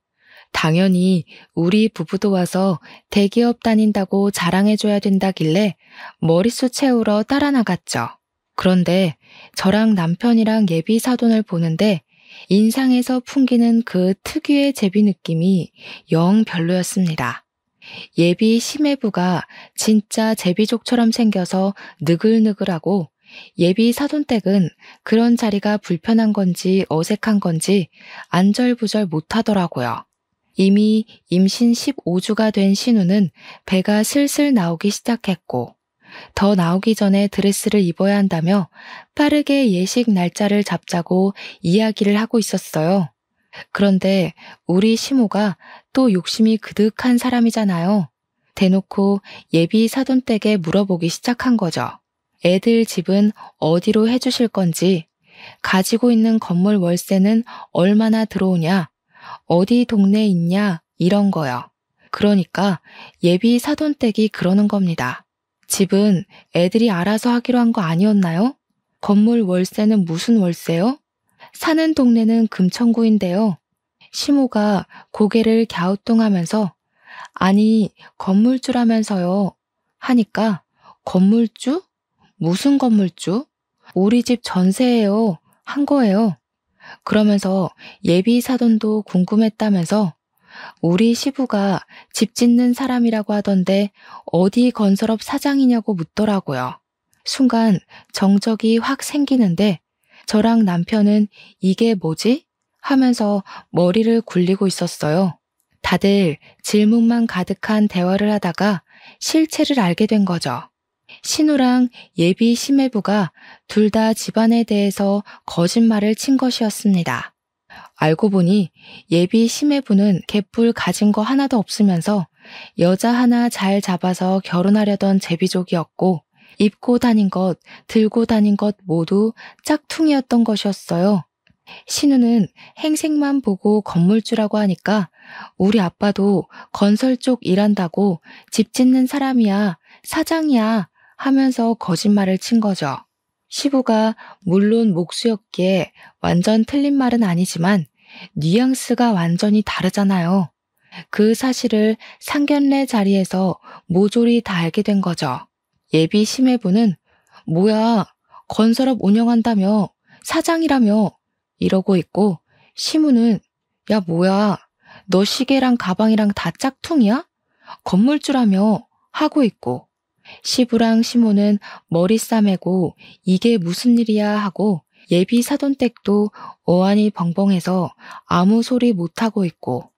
당연히 우리 부부도 와서 대기업 다닌다고 자랑해줘야 된다길래 머릿수 채우러 따라 나갔죠. 그런데 저랑 남편이랑 예비 사돈을 보는데 인상에서 풍기는 그 특유의 제비 느낌이 영 별로였습니다. 예비 시매부가 진짜 제비족처럼 생겨서 느글느글하고 예비 사돈댁은 그런 자리가 불편한 건지 어색한 건지 안절부절 못하더라고요. 이미 임신 15주가 된 신우는 배가 슬슬 나오기 시작했고 더 나오기 전에 드레스를 입어야 한다며 빠르게 예식 날짜를 잡자고 이야기를 하고 있었어요. 그런데 우리 시모가 또 욕심이 그득한 사람이잖아요. 대놓고 예비 사돈댁에 물어보기 시작한 거죠. 애들 집은 어디로 해주실 건지, 가지고 있는 건물 월세는 얼마나 들어오냐, 어디 동네에 있냐 이런 거요. 그러니까 예비 사돈댁이 그러는 겁니다. 집은 애들이 알아서 하기로 한 거 아니었나요? 건물 월세는 무슨 월세요? 사는 동네는 금천구인데요. 시모가 고개를 갸우뚱하면서 아니 건물주라면서요 하니까 건물주? 무슨 건물주? 우리 집 전세예요 한 거예요. 그러면서 예비 사돈도 궁금했다면서 우리 시부가 집 짓는 사람이라고 하던데 어디 건설업 사장이냐고 묻더라고요. 순간 정적이 확 생기는데 저랑 남편은 이게 뭐지? 하면서 머리를 굴리고 있었어요. 다들 질문만 가득한 대화를 하다가 실체를 알게 된 거죠. 신우랑 예비 시매부가 둘 다 집안에 대해서 거짓말을 친 것이었습니다. 알고 보니 예비 시매부는 개뿔 가진 거 하나도 없으면서 여자 하나 잘 잡아서 결혼하려던 제비족이었고 입고 다닌 것, 들고 다닌 것 모두 짝퉁이었던 것이었어요. 신우는 행색만 보고 건물주라고 하니까 우리 아빠도 건설 쪽 일한다고 집 짓는 사람이야, 사장이야 하면서 거짓말을 친 거죠. 시부가 물론 목수였기에 완전 틀린 말은 아니지만 뉘앙스가 완전히 다르잖아요. 그 사실을 상견례 자리에서 모조리 다 알게 된 거죠. 예비 심해부는 뭐야, 건설업 운영한다며, 사장이라며 이러고 있고, 시무는 야 뭐야, 너 시계랑 가방이랑 다 짝퉁이야? 건물주라며 하고 있고, 시부랑 시모는 머리 싸매고 이게 무슨 일이야 하고 예비 사돈댁도 어안이 벙벙해서 아무 소리 못하고 있고,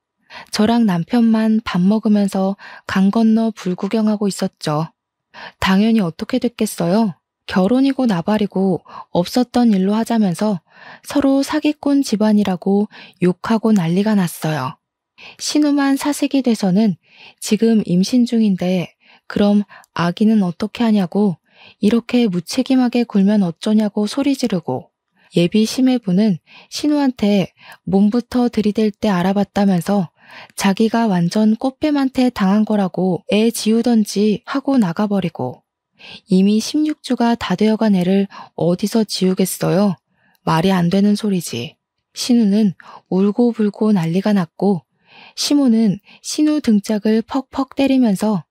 저랑 남편만 밥 먹으면서 강 건너 불구경하고 있었죠. 당연히 어떻게 됐겠어요? 결혼이고 나발이고 없었던 일로 하자면서 서로 사기꾼 집안이라고 욕하고 난리가 났어요. 신우만 사색이 돼서는 지금 임신 중인데 그럼 아기는 어떻게 하냐고, 이렇게 무책임하게 굴면 어쩌냐고 소리 지르고, 예비 심해부는 신우한테 몸부터 들이댈 때 알아봤다면서 자기가 완전 꽃뱀한테 당한 거라고 애 지우던지 하고 나가버리고, 이미 16주가 다 되어간 애를 어디서 지우겠어요? 말이 안 되는 소리지. 신우는 울고불고 난리가 났고, 시모는 신우 등짝을 퍽퍽 때리면서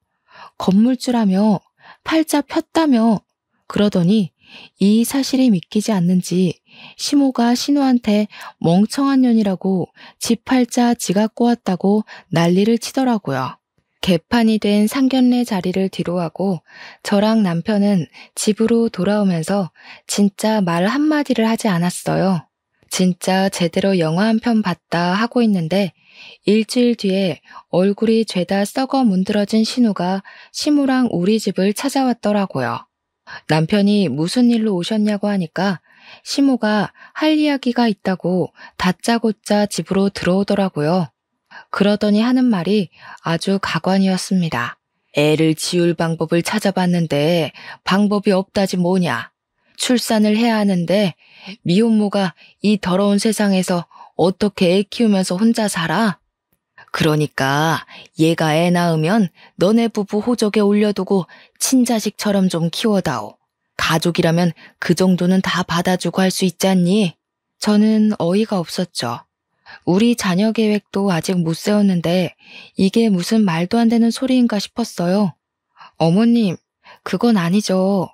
건물주라며, 팔자 폈다며 그러더니 이 사실이 믿기지 않는지 시모가 신우한테 멍청한 년이라고 지 팔자 지가 꼬았다고 난리를 치더라고요. 개판이 된 상견례 자리를 뒤로하고 저랑 남편은 집으로 돌아오면서 진짜 말 한마디를 하지 않았어요. 진짜 제대로 영화 한 편 봤다 하고 있는데 일주일 뒤에 얼굴이 죄다 썩어 문드러진 신우가 시무랑 우리 집을 찾아왔더라고요. 남편이 무슨 일로 오셨냐고 하니까 시무가 할 이야기가 있다고 다짜고짜 집으로 들어오더라고요. 그러더니 하는 말이 아주 가관이었습니다. 애를 지울 방법을 찾아봤는데 방법이 없다지 뭐냐. 출산을 해야 하는데 미혼모가 이 더러운 세상에서 어떻게 애 키우면서 혼자 살아? 그러니까 얘가 애 낳으면 너네 부부 호적에 올려두고 친자식처럼 좀 키워다오. 가족이라면 그 정도는 다 받아주고 할 수 있지 않니? 저는 어이가 없었죠. 우리 자녀 계획도 아직 못 세웠는데 이게 무슨 말도 안 되는 소리인가 싶었어요. 어머님, 그건 아니죠.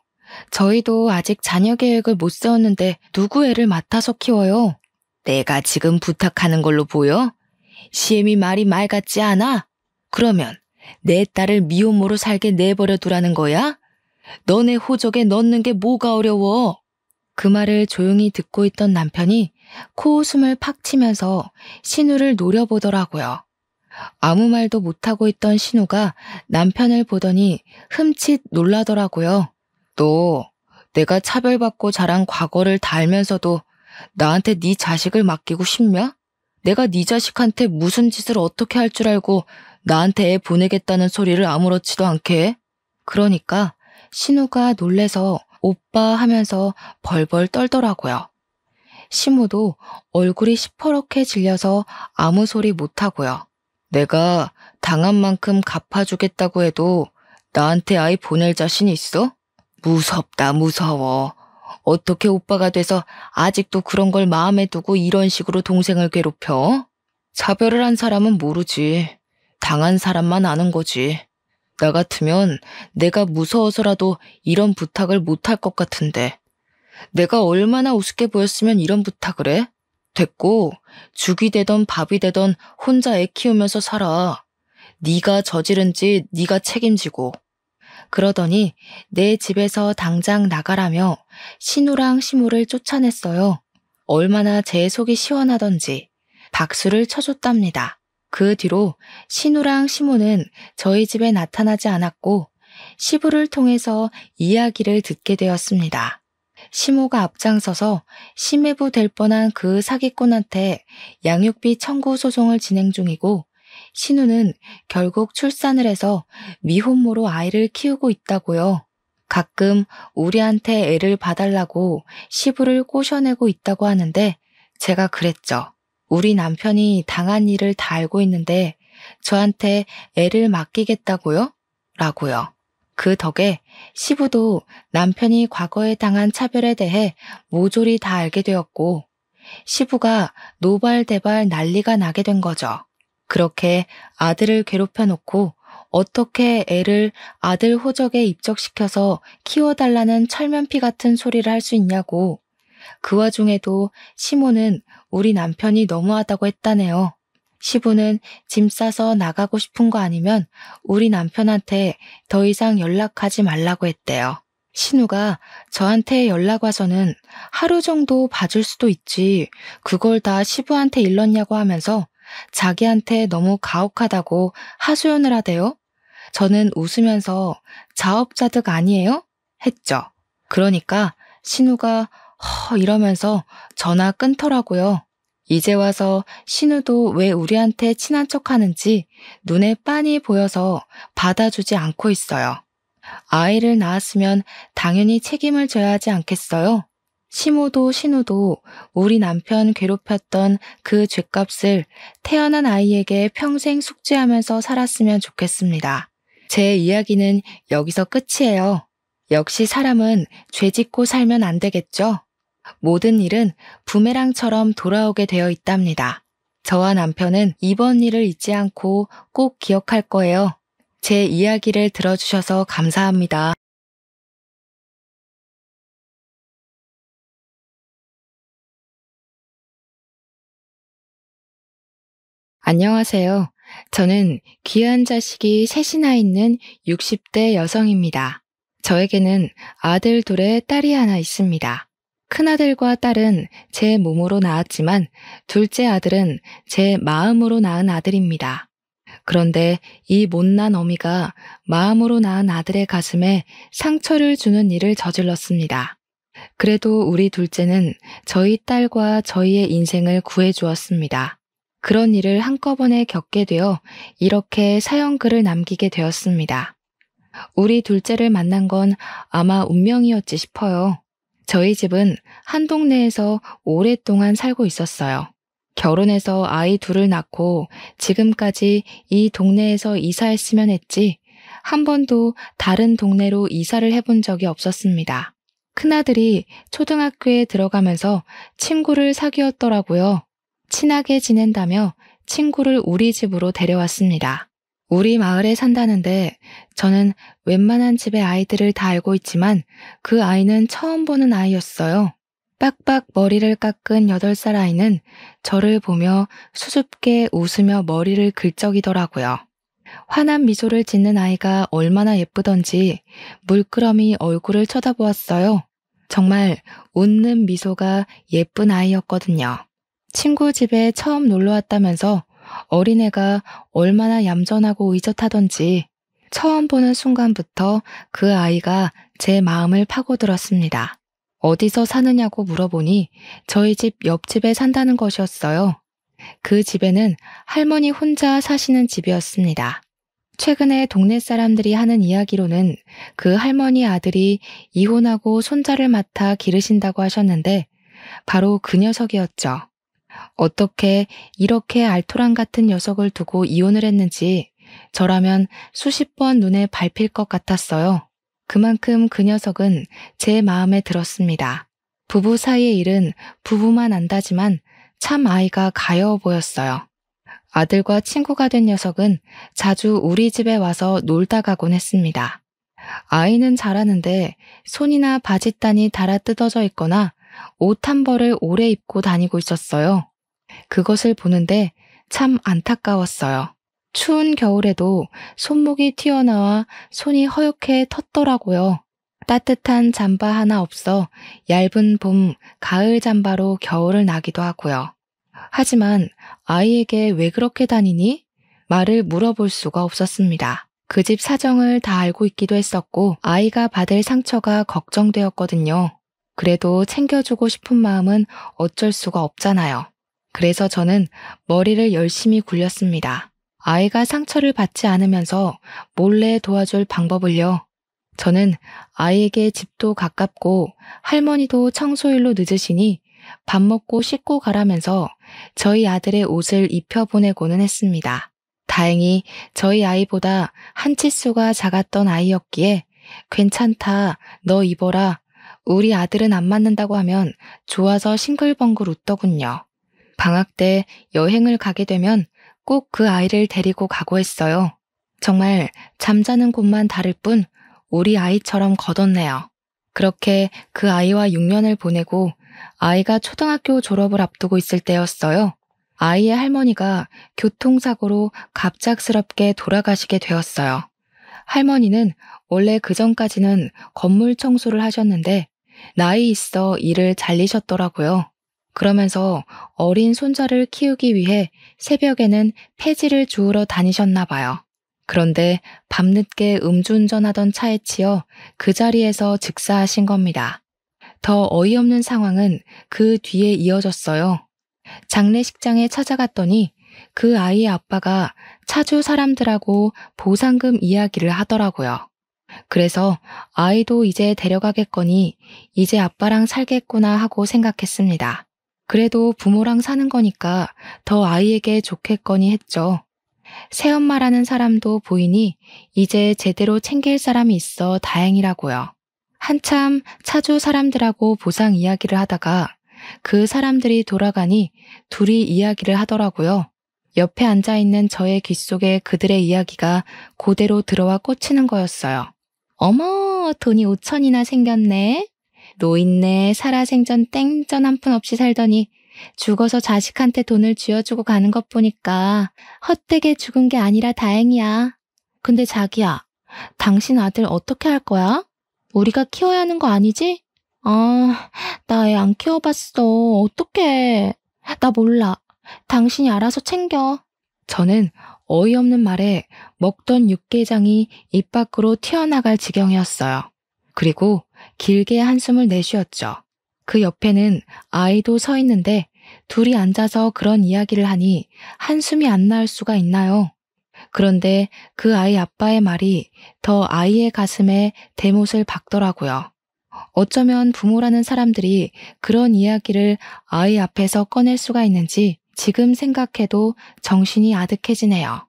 저희도 아직 자녀 계획을 못 세웠는데 누구 애를 맡아서 키워요? 내가 지금 부탁하는 걸로 보여? 시엠이 말이 말 같지 않아? 그러면 내 딸을 미혼모로 살게 내버려 두라는 거야? 너네 호적에 넣는 게 뭐가 어려워? 그 말을 조용히 듣고 있던 남편이 코웃음을 팍 치면서 신우를 노려보더라고요. 아무 말도 못하고 있던 신우가 남편을 보더니 흠칫 놀라더라고요. 너 내가 차별받고 자란 과거를 다 알면서도 나한테 네 자식을 맡기고 싶냐? 내가 네 자식한테 무슨 짓을 어떻게 할 줄 알고 나한테 애 보내겠다는 소리를 아무렇지도 않게 해? 그러니까 신우가 놀래서 오빠 하면서 벌벌 떨더라고요. 시무도 얼굴이 시퍼렇게 질려서 아무 소리 못하고요. 내가 당한 만큼 갚아주겠다고 해도 나한테 아이 보낼 자신 있어? 무섭다, 무서워. 어떻게 오빠가 돼서 아직도 그런 걸 마음에 두고 이런 식으로 동생을 괴롭혀? 차별을 한 사람은 모르지. 당한 사람만 아는 거지. 나 같으면 내가 무서워서라도 이런 부탁을 못할 것 같은데. 내가 얼마나 우습게 보였으면 이런 부탁을 해? 됐고, 죽이 되던 밥이 되던 혼자 애 키우면서 살아. 네가 저지른 짓 네가 책임지고. 그러더니 내 집에서 당장 나가라며 신우랑 시무를 쫓아냈어요. 얼마나 제 속이 시원하던지 박수를 쳐줬답니다. 그 뒤로 신우랑 시무는 저희 집에 나타나지 않았고 시부를 통해서 이야기를 듣게 되었습니다. 시모가 앞장서서 심해부 될 뻔한 그 사기꾼한테 양육비 청구 소송을 진행 중이고 신우는 결국 출산을 해서 미혼모로 아이를 키우고 있다고요. 가끔 우리한테 애를 봐달라고 시부를 꼬셔내고 있다고 하는데 제가 그랬죠. 우리 남편이 당한 일을 다 알고 있는데 저한테 애를 맡기겠다고요? 라고요. 그 덕에 시부도 남편이 과거에 당한 차별에 대해 모조리 다 알게 되었고 시부가 노발대발 난리가 나게 된 거죠. 그렇게 아들을 괴롭혀 놓고 어떻게 애를 아들 호적에 입적시켜서 키워달라는 철면피 같은 소리를 할 수 있냐고. 그 와중에도 시모는 우리 남편이 너무하다고 했다네요. 시부는 짐 싸서 나가고 싶은 거 아니면 우리 남편한테 더 이상 연락하지 말라고 했대요. 신우가 저한테 연락 와서는 하루 정도 봐줄 수도 있지. 그걸 다 시부한테 일렀냐고 하면서 자기한테 너무 가혹하다고 하소연을 하대요. 저는 웃으면서 자업자득 아니에요? 했죠. 그러니까 신우가 이러면서 전화 끊더라고요. 이제 와서 신우도 왜 우리한테 친한 척 하는지 눈에 빤히 보여서 받아주지 않고 있어요. 아이를 낳았으면 당연히 책임을 져야 하지 않겠어요? 시모도 신우도 우리 남편 괴롭혔던 그 죗값을 태어난 아이에게 평생 숙지하면서 살았으면 좋겠습니다. 제 이야기는 여기서 끝이에요. 역시 사람은 죄 짓고 살면 안 되겠죠? 모든 일은 부메랑처럼 돌아오게 되어 있답니다. 저와 남편은 이번 일을 잊지 않고 꼭 기억할 거예요. 제 이야기를 들어주셔서 감사합니다. 안녕하세요. 저는 귀한 자식이 셋이나 있는 60대 여성입니다. 저에게는 아들 둘에 딸이 하나 있습니다. 큰아들과 딸은 제 몸으로 낳았지만 둘째 아들은 제 마음으로 낳은 아들입니다. 그런데 이 못난 어미가 마음으로 낳은 아들의 가슴에 상처를 주는 일을 저질렀습니다. 그래도 우리 둘째는 저희 딸과 저희의 인생을 구해주었습니다. 그런 일을 한꺼번에 겪게 되어 이렇게 사연글을 남기게 되었습니다. 우리 둘째를 만난 건 아마 운명이었지 싶어요. 저희 집은 한 동네에서 오랫동안 살고 있었어요. 결혼해서 아이 둘을 낳고 지금까지 이 동네에서 이사했으면 했지 한 번도 다른 동네로 이사를 해본 적이 없었습니다. 큰아들이 초등학교에 들어가면서 친구를 사귀었더라고요. 친하게 지낸다며 친구를 우리 집으로 데려왔습니다. 우리 마을에 산다는데 저는 웬만한 집의 아이들을 다 알고 있지만 그 아이는 처음 보는 아이였어요. 빡빡 머리를 깎은 8살 아이는 저를 보며 수줍게 웃으며 머리를 긁적이더라고요. 환한 미소를 짓는 아이가 얼마나 예쁘던지 물끄러미 얼굴을 쳐다보았어요. 정말 웃는 미소가 예쁜 아이였거든요. 친구 집에 처음 놀러 왔다면서 어린애가 얼마나 얌전하고 의젓하던지 처음 보는 순간부터 그 아이가 제 마음을 파고들었습니다. 어디서 사느냐고 물어보니 저희 집 옆집에 산다는 것이었어요. 그 집에는 할머니 혼자 사시는 집이었습니다. 최근에 동네 사람들이 하는 이야기로는 그 할머니 아들이 이혼하고 손자를 맡아 기르신다고 하셨는데 바로 그 녀석이었죠. 어떻게 이렇게 알토란 같은 녀석을 두고 이혼을 했는지 저라면 수십 번 눈에 밟힐 것 같았어요. 그만큼 그 녀석은 제 마음에 들었습니다. 부부 사이의 일은 부부만 안다지만 참 아이가 가여워 보였어요. 아들과 친구가 된 녀석은 자주 우리 집에 와서 놀다 가곤 했습니다. 아이는 잘하는데 손이나 바짓단이 달아 뜯어져 있거나 옷 한 벌을 오래 입고 다니고 있었어요. 그것을 보는데 참 안타까웠어요. 추운 겨울에도 손목이 튀어나와 손이 허옇게 텄더라고요. 따뜻한 잠바 하나 없어 얇은 봄, 가을 잠바로 겨울을 나기도 하고요. 하지만 아이에게 왜 그렇게 다니니? 말을 물어볼 수가 없었습니다. 그 집 사정을 다 알고 있기도 했었고 아이가 받을 상처가 걱정되었거든요. 그래도 챙겨주고 싶은 마음은 어쩔 수가 없잖아요. 그래서 저는 머리를 열심히 굴렸습니다. 아이가 상처를 받지 않으면서 몰래 도와줄 방법을요. 저는 아이에게 집도 가깝고 할머니도 청소일로 늦으시니 밥 먹고 씻고 가라면서 저희 아들의 옷을 입혀보내고는 했습니다. 다행히 저희 아이보다 한 치수가 작았던 아이였기에 괜찮다, 너 입어라. 우리 아들은 안 맞는다고 하면 좋아서 싱글벙글 웃더군요. 방학 때 여행을 가게 되면 꼭 그 아이를 데리고 가고 했어요. 정말 잠자는 곳만 다를 뿐 우리 아이처럼 걷었네요. 그렇게 그 아이와 6년을 보내고 아이가 초등학교 졸업을 앞두고 있을 때였어요. 아이의 할머니가 교통사고로 갑작스럽게 돌아가시게 되었어요. 할머니는 원래 그전까지는 건물 청소를 하셨는데 나이 있어 일을 잘리셨더라고요. 그러면서 어린 손자를 키우기 위해 새벽에는 폐지를 주우러 다니셨나 봐요. 그런데 밤늦게 음주운전하던 차에 치여 그 자리에서 즉사하신 겁니다. 더 어이없는 상황은 그 뒤에 이어졌어요. 장례식장에 찾아갔더니 그 아이의 아빠가 차주 사람들하고 보상금 이야기를 하더라고요. 그래서 아이도 이제 데려가겠거니 이제 아빠랑 살겠구나 하고 생각했습니다. 그래도 부모랑 사는 거니까 더 아이에게 좋겠거니 했죠. 새엄마라는 사람도 보이니 이제 제대로 챙길 사람이 있어 다행이라고요. 한참 차주 사람들하고 보상 이야기를 하다가 그 사람들이 돌아가니 둘이 이야기를 하더라고요. 옆에 앉아있는 저의 귓속에 그들의 이야기가 그대로 들어와 꽂히는 거였어요. 어머, 돈이 5천이나 생겼네. 노인네 살아생전 땡전 한 푼 없이 살더니 죽어서 자식한테 돈을 쥐어주고 가는 것 보니까 헛되게 죽은 게 아니라 다행이야. 근데 자기야, 당신 아들 어떻게 할 거야? 우리가 키워야 하는 거 아니지? 아, 나 애 안 키워봤어. 어떡해. 나 몰라. 당신이 알아서 챙겨. 저는 어이없는 말에 먹던 육개장이 입 밖으로 튀어나갈 지경이었어요. 그리고 길게 한숨을 내쉬었죠. 그 옆에는 아이도 서 있는데 둘이 앉아서 그런 이야기를 하니 한숨이 안 나올 수가 있나요? 그런데 그 아이 아빠의 말이 더 아이의 가슴에 대못을 박더라고요. 어쩌면 부모라는 사람들이 그런 이야기를 아이 앞에서 꺼낼 수가 있는지 지금 생각해도 정신이 아득해지네요.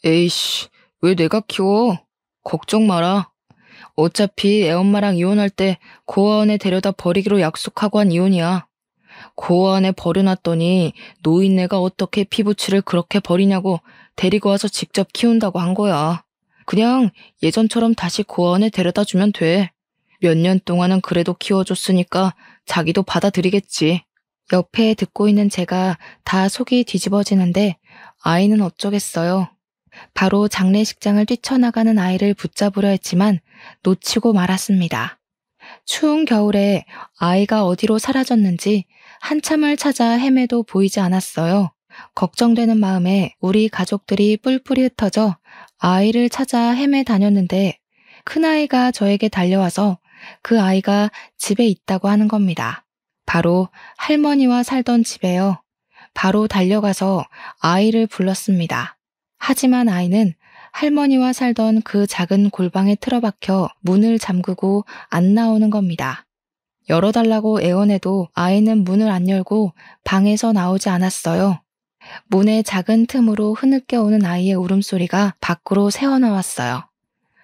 에이씨, 왜 내가 키워? 걱정 마라. 어차피 애엄마랑 이혼할 때 고아원에 데려다 버리기로 약속하고 한 이혼이야. 고아원에 버려놨더니 노인네가 어떻게 피부치를 그렇게 버리냐고 데리고 와서 직접 키운다고 한 거야. 그냥 예전처럼 다시 고아원에 데려다 주면 돼. 몇 년 동안은 그래도 키워줬으니까 자기도 받아들이겠지. 옆에 듣고 있는 제가 다 속이 뒤집어지는데 아이는 어쩌겠어요. 바로 장례식장을 뛰쳐나가는 아이를 붙잡으려 했지만 놓치고 말았습니다. 추운 겨울에 아이가 어디로 사라졌는지 한참을 찾아 헤매도 보이지 않았어요. 걱정되는 마음에 우리 가족들이 뿔뿔이 흩어져 아이를 찾아 헤매 다녔는데 큰아이가 저에게 달려와서 그 아이가 집에 있다고 하는 겁니다. 바로 할머니와 살던 집에요. 바로 달려가서 아이를 불렀습니다. 하지만 아이는 할머니와 살던 그 작은 골방에 틀어박혀 문을 잠그고 안 나오는 겁니다. 열어달라고 애원해도 아이는 문을 안 열고 방에서 나오지 않았어요. 문의 작은 틈으로 흐느껴 오는 아이의 울음소리가 밖으로 새어나왔어요.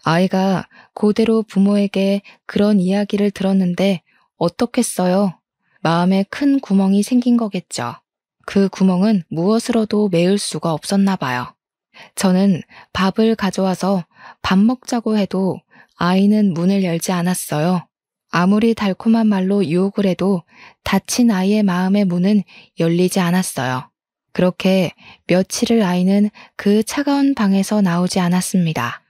아이가 그대로 부모에게 그런 이야기를 들었는데 어떻겠어요? 마음에 큰 구멍이 생긴 거겠죠. 그 구멍은 무엇으로도 메울 수가 없었나 봐요. 저는 밥을 가져와서 밥 먹자고 해도 아이는 문을 열지 않았어요. 아무리 달콤한 말로 유혹을 해도 다친 아이의 마음의 문은 열리지 않았어요. 그렇게 며칠을 아이는 그 차가운 방에서 나오지 않았습니다.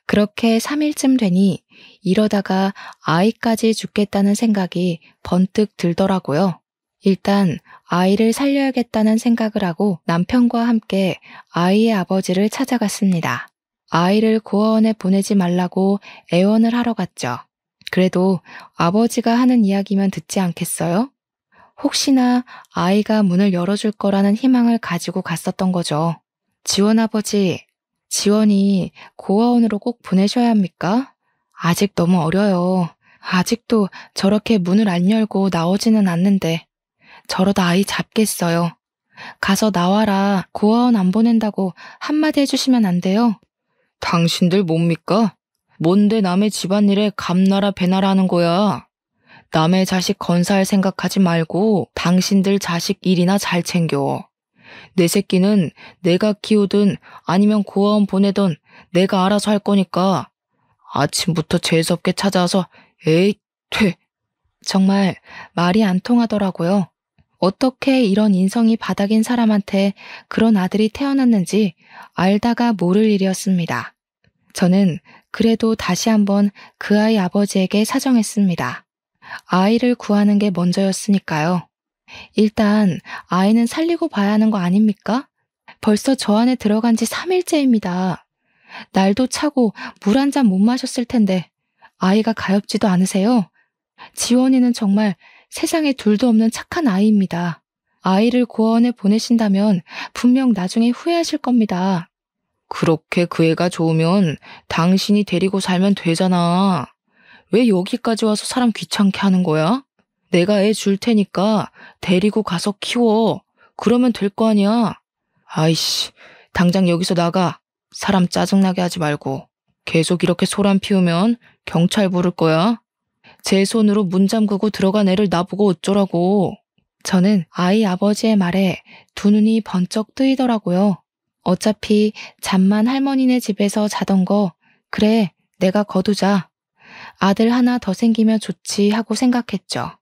그렇게 3일쯤 되니 이러다가 아이까지 죽겠다는 생각이 번뜩 들더라고요. 일단 아이를 살려야겠다는 생각을 하고 남편과 함께 아이의 아버지를 찾아갔습니다. 아이를 고아원에 보내지 말라고 애원을 하러 갔죠. 그래도 아버지가 하는 이야기면 듣지 않겠어요? 혹시나 아이가 문을 열어줄 거라는 희망을 가지고 갔었던 거죠. 지원 아버지, 지원이 고아원으로 꼭 보내셔야 합니까? 아직 너무 어려요. 아직도 저렇게 문을 안 열고 나오지는 않는데 저러다 아이 잡겠어요. 가서 나와라. 고아원 안 보낸다고 한마디 해주시면 안 돼요? 당신들 뭡니까? 뭔데 남의 집안일에 감나라 배나라 하는 거야. 남의 자식 건사할 생각하지 말고 당신들 자식 일이나 잘 챙겨. 내 새끼는 내가 키우든 아니면 고아원 보내든 내가 알아서 할 거니까 아침부터 재수없게 찾아와서 에이, 퇴. 정말 말이 안 통하더라고요. 어떻게 이런 인성이 바닥인 사람한테 그런 아들이 태어났는지 알다가 모를 일이었습니다. 저는 그래도 다시 한번 그 아이 아버지에게 사정했습니다. 아이를 구하는 게 먼저였으니까요. 일단 아이는 살리고 봐야 하는 거 아닙니까? 벌써 저 안에 들어간 지 3일째입니다. 날도 차고 물 한 잔 못 마셨을 텐데 아이가 가엾지도 않으세요? 지원이는 정말 세상에 둘도 없는 착한 아이입니다. 아이를 고아원에 보내신다면 분명 나중에 후회하실 겁니다. 그렇게 그 애가 좋으면 당신이 데리고 살면 되잖아. 왜 여기까지 와서 사람 귀찮게 하는 거야? 내가 애 줄 테니까 데리고 가서 키워. 그러면 될 거 아니야. 아이씨, 당장 여기서 나가. 사람 짜증나게 하지 말고. 계속 이렇게 소란 피우면 경찰 부를 거야. 제 손으로 문 잠그고 들어간 애를 나보고 어쩌라고. 저는 아이 아버지의 말에 두 눈이 번쩍 뜨이더라고요. 어차피 잠만 할머니네 집에서 자던 거 그래 내가 거두자. 아들 하나 더 생기면 좋지 하고 생각했죠.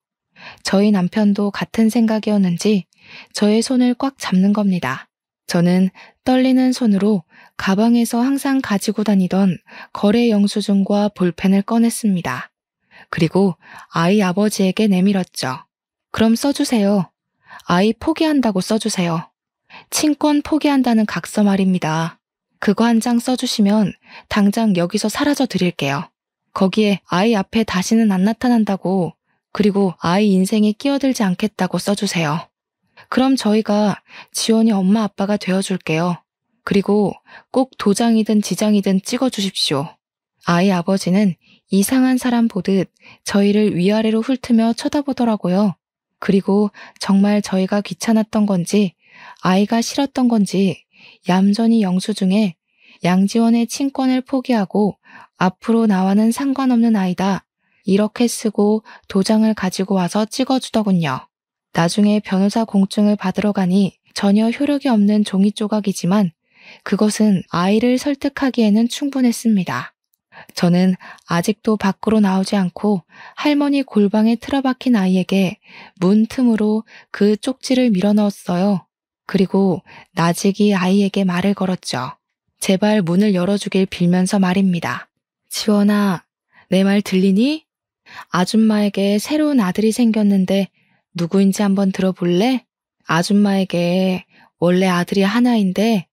저희 남편도 같은 생각이었는지 저의 손을 꽉 잡는 겁니다. 저는 떨리는 손으로 가방에서 항상 가지고 다니던 거래 영수증과 볼펜을 꺼냈습니다. 그리고 아이 아버지에게 내밀었죠. 그럼 써주세요. 아이 포기한다고 써주세요. 친권 포기한다는 각서 말입니다. 그거 한 장 써주시면 당장 여기서 사라져 드릴게요. 거기에 아이 앞에 다시는 안 나타난다고, 그리고 아이 인생에 끼어들지 않겠다고 써주세요. 그럼 저희가 지원이 엄마 아빠가 되어줄게요. 그리고 꼭 도장이든 지장이든 찍어주십시오. 아이 아버지는 이상한 사람 보듯 저희를 위아래로 훑으며 쳐다보더라고요. 그리고 정말 저희가 귀찮았던 건지 아이가 싫었던 건지 얌전히 영수증에 양지원의 친권을 포기하고 앞으로 나와는 상관없는 아이다. 이렇게 쓰고 도장을 가지고 와서 찍어주더군요. 나중에 변호사 공증을 받으러 가니 전혀 효력이 없는 종이 조각이지만 그것은 아이를 설득하기에는 충분했습니다. 저는 아직도 밖으로 나오지 않고 할머니 골방에 틀어박힌 아이에게 문 틈으로 그 쪽지를 밀어넣었어요. 그리고 나직이 아이에게 말을 걸었죠. 제발 문을 열어주길 빌면서 말입니다. 지원아, 내 말 들리니? 아줌마에게 새로운 아들이 생겼는데 누구인지 한번 들어볼래? 아줌마에게 원래 아들이 하나인데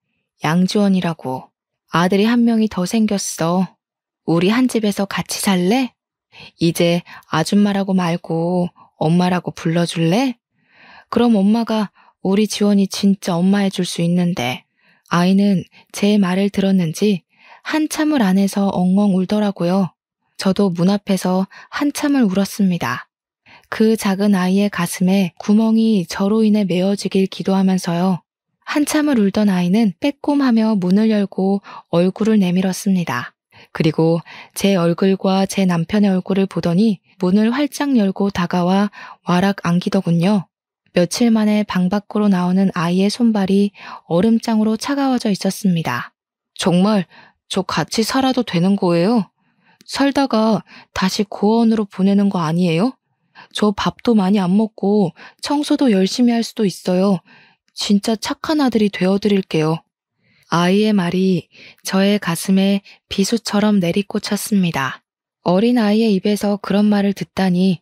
양지원이라고. 아들이 한 명이 더 생겼어. 우리 한 집에서 같이 살래? 이제 아줌마라고 말고 엄마라고 불러줄래? 그럼 엄마가 우리 지원이 진짜 엄마 해줄 수 있는데. 아이는 제 말을 들었는지 한참을 안 해서 엉엉 울더라고요. 저도 문 앞에서 한참을 울었습니다. 그 작은 아이의 가슴에 구멍이 저로 인해 메어지길 기도하면서요. 한참을 울던 아이는 빼꼼하며 문을 열고 얼굴을 내밀었습니다. 그리고 제 얼굴과 제 남편의 얼굴을 보더니 문을 활짝 열고 다가와 와락 안기더군요. 며칠 만에 방 밖으로 나오는 아이의 손발이 얼음장으로 차가워져 있었습니다. 정말 저 같이 살아도 되는 거예요? 살다가 다시 고아원으로 보내는 거 아니에요? 저 밥도 많이 안 먹고 청소도 열심히 할 수도 있어요. 진짜 착한 아들이 되어드릴게요. 아이의 말이 저의 가슴에 비수처럼 내리꽂혔습니다. 어린 아이의 입에서 그런 말을 듣다니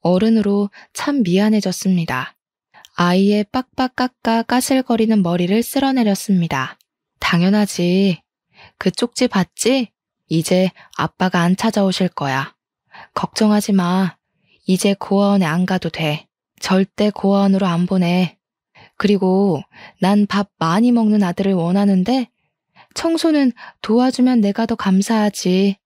어른으로 참 미안해졌습니다. 아이의 빡빡 깎아 까슬거리는 머리를 쓸어내렸습니다. 당연하지. 그 쪽지 봤지? 이제 아빠가 안 찾아오실 거야. 걱정하지 마. 이제 고아원에 안 가도 돼. 절대 고아원으로 안 보내. 그리고 난 밥 많이 먹는 아들을 원하는데 청소는 도와주면 내가 더 감사하지.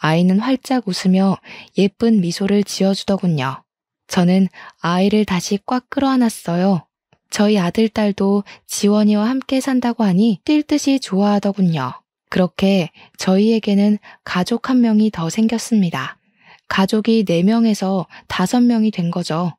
아이는 활짝 웃으며 예쁜 미소를 지어주더군요. 저는 아이를 다시 꽉 끌어안았어요. 저희 아들, 딸도 지원이와 함께 산다고 하니 뛸 듯이 좋아하더군요. 그렇게 저희에게는 가족 한 명이 더 생겼습니다. 가족이 4명에서 5명이 된 거죠.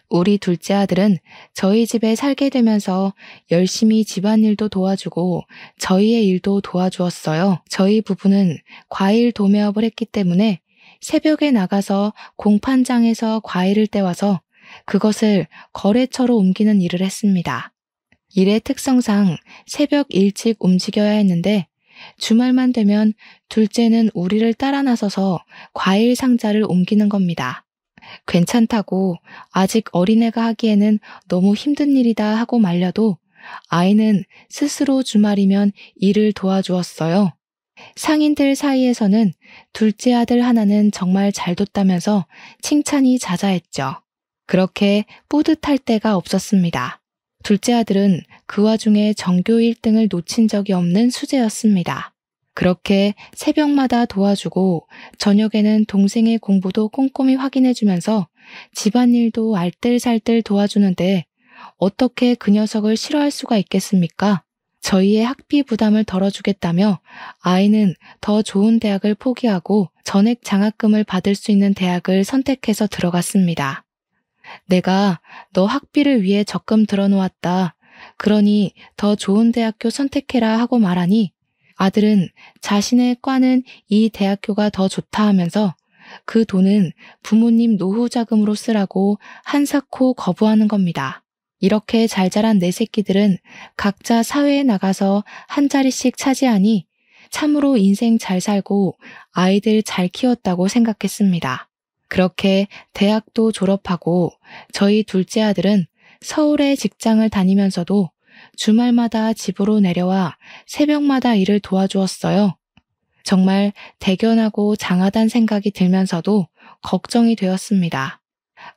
우리 둘째 아들은 저희 집에 살게 되면서 열심히 집안일도 도와주고 저희의 일도 도와주었어요. 저희 부부는 과일 도매업을 했기 때문에 새벽에 나가서 공판장에서 과일을 떼와서 그것을 거래처로 옮기는 일을 했습니다. 일의 특성상 새벽 일찍 움직여야 했는데 주말만 되면 둘째는 우리를 따라 나서서 과일 상자를 옮기는 겁니다. 괜찮다고 아직 어린애가 하기에는 너무 힘든 일이다 하고 말려도 아이는 스스로 주말이면 일을 도와주었어요. 상인들 사이에서는 둘째 아들 하나는 정말 잘 뒀다면서 칭찬이 자자했죠. 그렇게 뿌듯할 때가 없었습니다. 둘째 아들은 그 와중에 전교 1등을 놓친 적이 없는 수재였습니다. 그렇게 새벽마다 도와주고 저녁에는 동생의 공부도 꼼꼼히 확인해주면서 집안일도 알뜰살뜰 도와주는데 어떻게 그 녀석을 싫어할 수가 있겠습니까? 저희의 학비 부담을 덜어주겠다며 아이는 더 좋은 대학을 포기하고 전액 장학금을 받을 수 있는 대학을 선택해서 들어갔습니다. 내가 너 학비를 위해 적금 들어놓았다. 그러니 더 좋은 대학교 선택해라 하고 말하니 아들은 자신의 과는 이 대학교가 더 좋다 하면서 그 돈은 부모님 노후 자금으로 쓰라고 한사코 거부하는 겁니다. 이렇게 잘 자란 내 새끼들은 각자 사회에 나가서 한 자리씩 차지하니 참으로 인생 잘 살고 아이들 잘 키웠다고 생각했습니다. 그렇게 대학도 졸업하고 저희 둘째 아들은 서울에 직장을 다니면서도 주말마다 집으로 내려와 새벽마다 일을 도와주었어요. 정말 대견하고 장하단 생각이 들면서도 걱정이 되었습니다.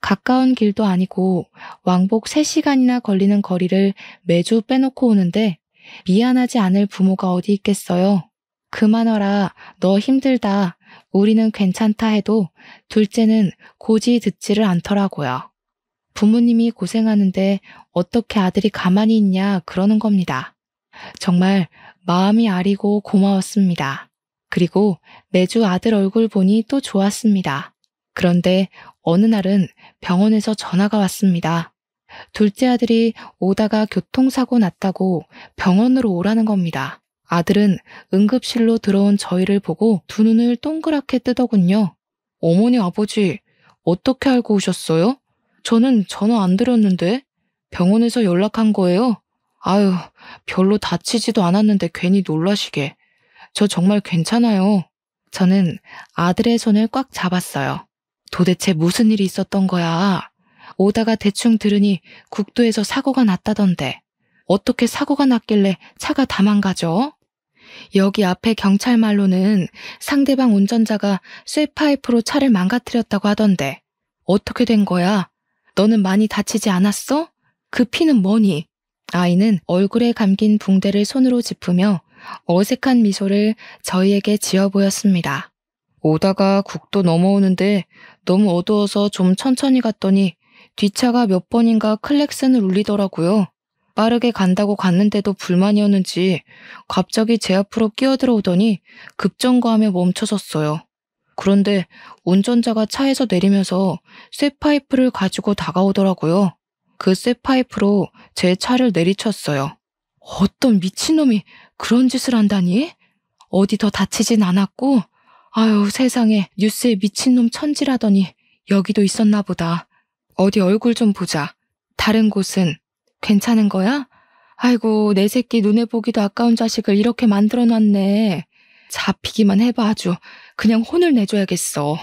가까운 길도 아니고 왕복 3시간이나 걸리는 거리를 매주 빼놓고 오는데 미안하지 않을 부모가 어디 있겠어요. 그만하라, 너 힘들다, 우리는 괜찮다 해도 둘째는 고지 듣지를 않더라고요. 부모님이 고생하는데 어떻게 아들이 가만히 있냐 그러는 겁니다. 정말 마음이 아리고 고마웠습니다. 그리고 매주 아들 얼굴 보니 또 좋았습니다. 그런데 어느 날은 병원에서 전화가 왔습니다. 둘째 아들이 오다가 교통사고 났다고 병원으로 오라는 겁니다. 아들은 응급실로 들어온 저희를 보고 두 눈을 동그랗게 뜨더군요. 어머니 아버지 어떻게 알고 오셨어요? 저는 전화 안 드렸는데 병원에서 연락한 거예요. 아유, 별로 다치지도 않았는데 괜히 놀라시게. 저 정말 괜찮아요. 저는 아들의 손을 꽉 잡았어요. 도대체 무슨 일이 있었던 거야? 오다가 대충 들으니 국도에서 사고가 났다던데. 어떻게 사고가 났길래 차가 다 망가져? 여기 앞에 경찰말로는 상대방 운전자가 쇠파이프로 차를 망가뜨렸다고 하던데. 어떻게 된 거야? 너는 많이 다치지 않았어? 그 피는 뭐니? 아이는 얼굴에 감긴 붕대를 손으로 짚으며 어색한 미소를 저희에게 지어 보였습니다. 오다가 국도 넘어오는데 너무 어두워서 좀 천천히 갔더니 뒷차가 몇 번인가 클렉슨을 울리더라고요. 빠르게 간다고 갔는데도 불만이었는지 갑자기 제 앞으로 끼어들어오더니 급정거하며 멈춰섰어요. 그런데 운전자가 차에서 내리면서 쇠파이프를 가지고 다가오더라고요. 그 쇠파이프로 제 차를 내리쳤어요. 어떤 미친놈이 그런 짓을 한다니? 어디 더 다치진 않았고? 아유, 세상에, 뉴스에 미친놈 천지라더니 여기도 있었나 보다. 어디 얼굴 좀 보자. 다른 곳은 괜찮은 거야? 아이고, 내 새끼 눈에 보기도 아까운 자식을 이렇게 만들어놨네. 잡히기만 해봐 아주. 그냥 혼을 내줘야겠어.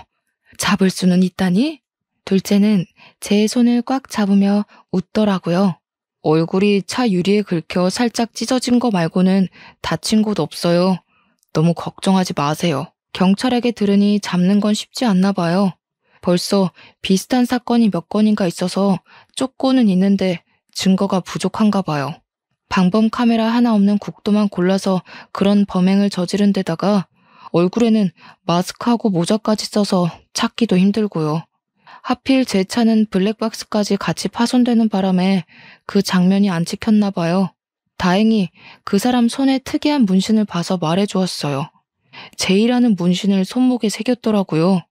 잡을 수는 있다니? 둘째는 제 손을 꽉 잡으며 웃더라고요. 얼굴이 차 유리에 긁혀 살짝 찢어진 거 말고는 다친 곳 없어요. 너무 걱정하지 마세요. 경찰에게 들으니 잡는 건 쉽지 않나 봐요. 벌써 비슷한 사건이 몇 건인가 있어서 쫓고는 있는데 증거가 부족한가 봐요. 방범 카메라 하나 없는 국도만 골라서 그런 범행을 저지른 데다가 얼굴에는 마스크하고 모자까지 써서 찾기도 힘들고요. 하필 제 차는 블랙박스까지 같이 파손되는 바람에 그 장면이 안 찍혔나 봐요. 다행히 그 사람 손에 특이한 문신을 봐서 말해주었어요. 제이라는 문신을 손목에 새겼더라고요.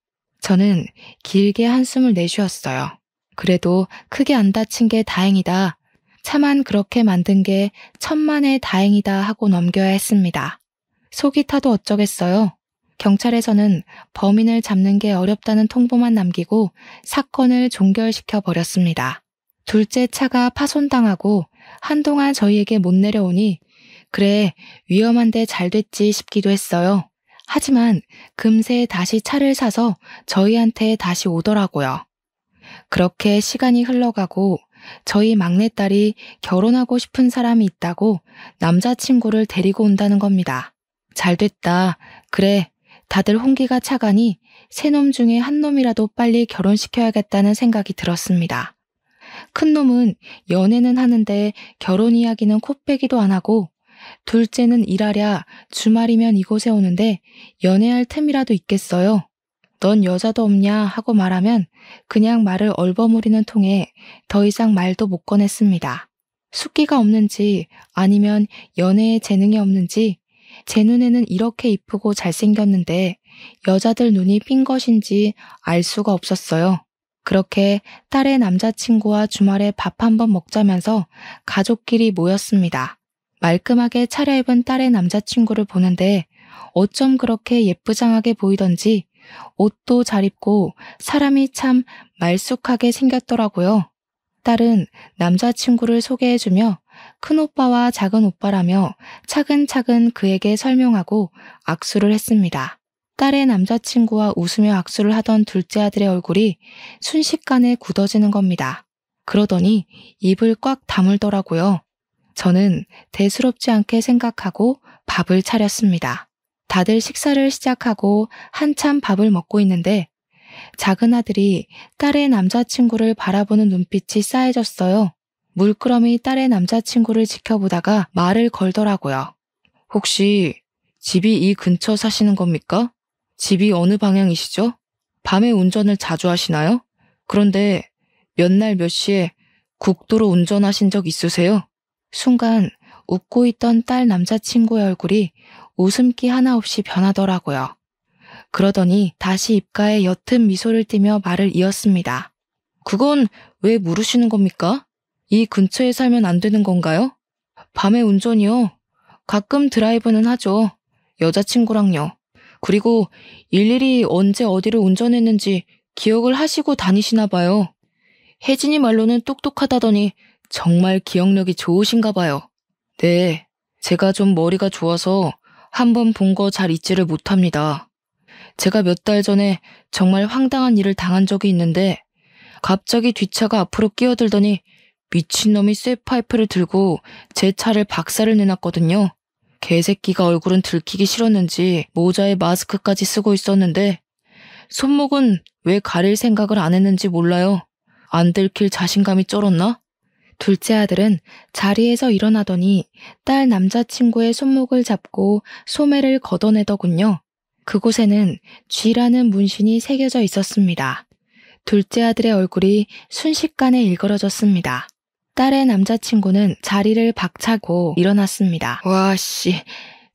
저는 길게 한숨을 내쉬었어요. 그래도 크게 안 다친 게 다행이다. 차만 그렇게 만든 게 천만에 다행이다 하고 넘겨야 했습니다. 속이 타도 어쩌겠어요. 경찰에서는 범인을 잡는 게 어렵다는 통보만 남기고 사건을 종결시켜 버렸습니다. 둘째 차가 파손당하고 한동안 저희에게 못 내려오니 그래 위험한데 잘 됐지 싶기도 했어요. 하지만 금세 다시 차를 사서 저희한테 다시 오더라고요. 그렇게 시간이 흘러가고 저희 막내딸이 결혼하고 싶은 사람이 있다고 남자친구를 데리고 온다는 겁니다. 잘 됐다. 그래, 다들 홍기가 차가니 세 놈 중에 한 놈이라도 빨리 결혼시켜야겠다는 생각이 들었습니다. 큰 놈은 연애는 하는데 결혼 이야기는 코빼기도 안 하고 둘째는 일하랴 주말이면 이곳에 오는데 연애할 틈이라도 있겠어요. 넌 여자도 없냐 하고 말하면 그냥 말을 얼버무리는 통에 더 이상 말도 못 꺼냈습니다. 숫기가 없는지 아니면 연애에 재능이 없는지 제 눈에는 이렇게 이쁘고 잘생겼는데 여자들 눈이 삔 것인지 알 수가 없었어요. 그렇게 딸의 남자친구와 주말에 밥 한번 먹자면서 가족끼리 모였습니다. 말끔하게 차려입은 딸의 남자친구를 보는데 어쩜 그렇게 예쁘장하게 보이던지 옷도 잘 입고 사람이 참 말쑥하게 생겼더라고요. 딸은 남자친구를 소개해주며 큰오빠와 작은오빠라며 차근차근 그에게 설명하고 악수를 했습니다. 딸의 남자친구와 웃으며 악수를 하던 둘째 아들의 얼굴이 순식간에 굳어지는 겁니다. 그러더니 입을 꽉 다물더라고요. 저는 대수롭지 않게 생각하고 밥을 차렸습니다. 다들 식사를 시작하고 한참 밥을 먹고 있는데 작은 아들이 딸의 남자친구를 바라보는 눈빛이 싸해졌어요. 물끄러미 딸의 남자친구를 지켜보다가 말을 걸더라고요. 혹시 집이 이 근처 사시는 겁니까? 집이 어느 방향이시죠? 밤에 운전을 자주 하시나요? 그런데 몇 날 몇 시에 국도로 운전하신 적 있으세요? 순간 웃고 있던 딸 남자친구의 얼굴이 웃음기 하나 없이 변하더라고요. 그러더니 다시 입가에 옅은 미소를 띠며 말을 이었습니다. 그건 왜 물으시는 겁니까? 이 근처에 살면 안 되는 건가요? 밤에 운전이요? 가끔 드라이브는 하죠. 여자친구랑요. 그리고 일일이 언제 어디를 운전했는지 기억을 하시고 다니시나 봐요. 혜진이 말로는 똑똑하다더니 정말 기억력이 좋으신가 봐요. 네, 제가 좀 머리가 좋아서 한번 본 거 잘 잊지를 못합니다. 제가 몇 달 전에 정말 황당한 일을 당한 적이 있는데 갑자기 뒷차가 앞으로 끼어들더니 미친놈이 쇠파이프를 들고 제 차를 박살을 내놨거든요. 개새끼가 얼굴은 들키기 싫었는지 모자에 마스크까지 쓰고 있었는데 손목은 왜 가릴 생각을 안 했는지 몰라요. 안 들킬 자신감이 쩔었나? 둘째 아들은 자리에서 일어나더니 딸 남자친구의 손목을 잡고 소매를 걷어내더군요. 그곳에는 쥐라는 문신이 새겨져 있었습니다. 둘째 아들의 얼굴이 순식간에 일그러졌습니다. 딸의 남자친구는 자리를 박차고 일어났습니다. 와씨,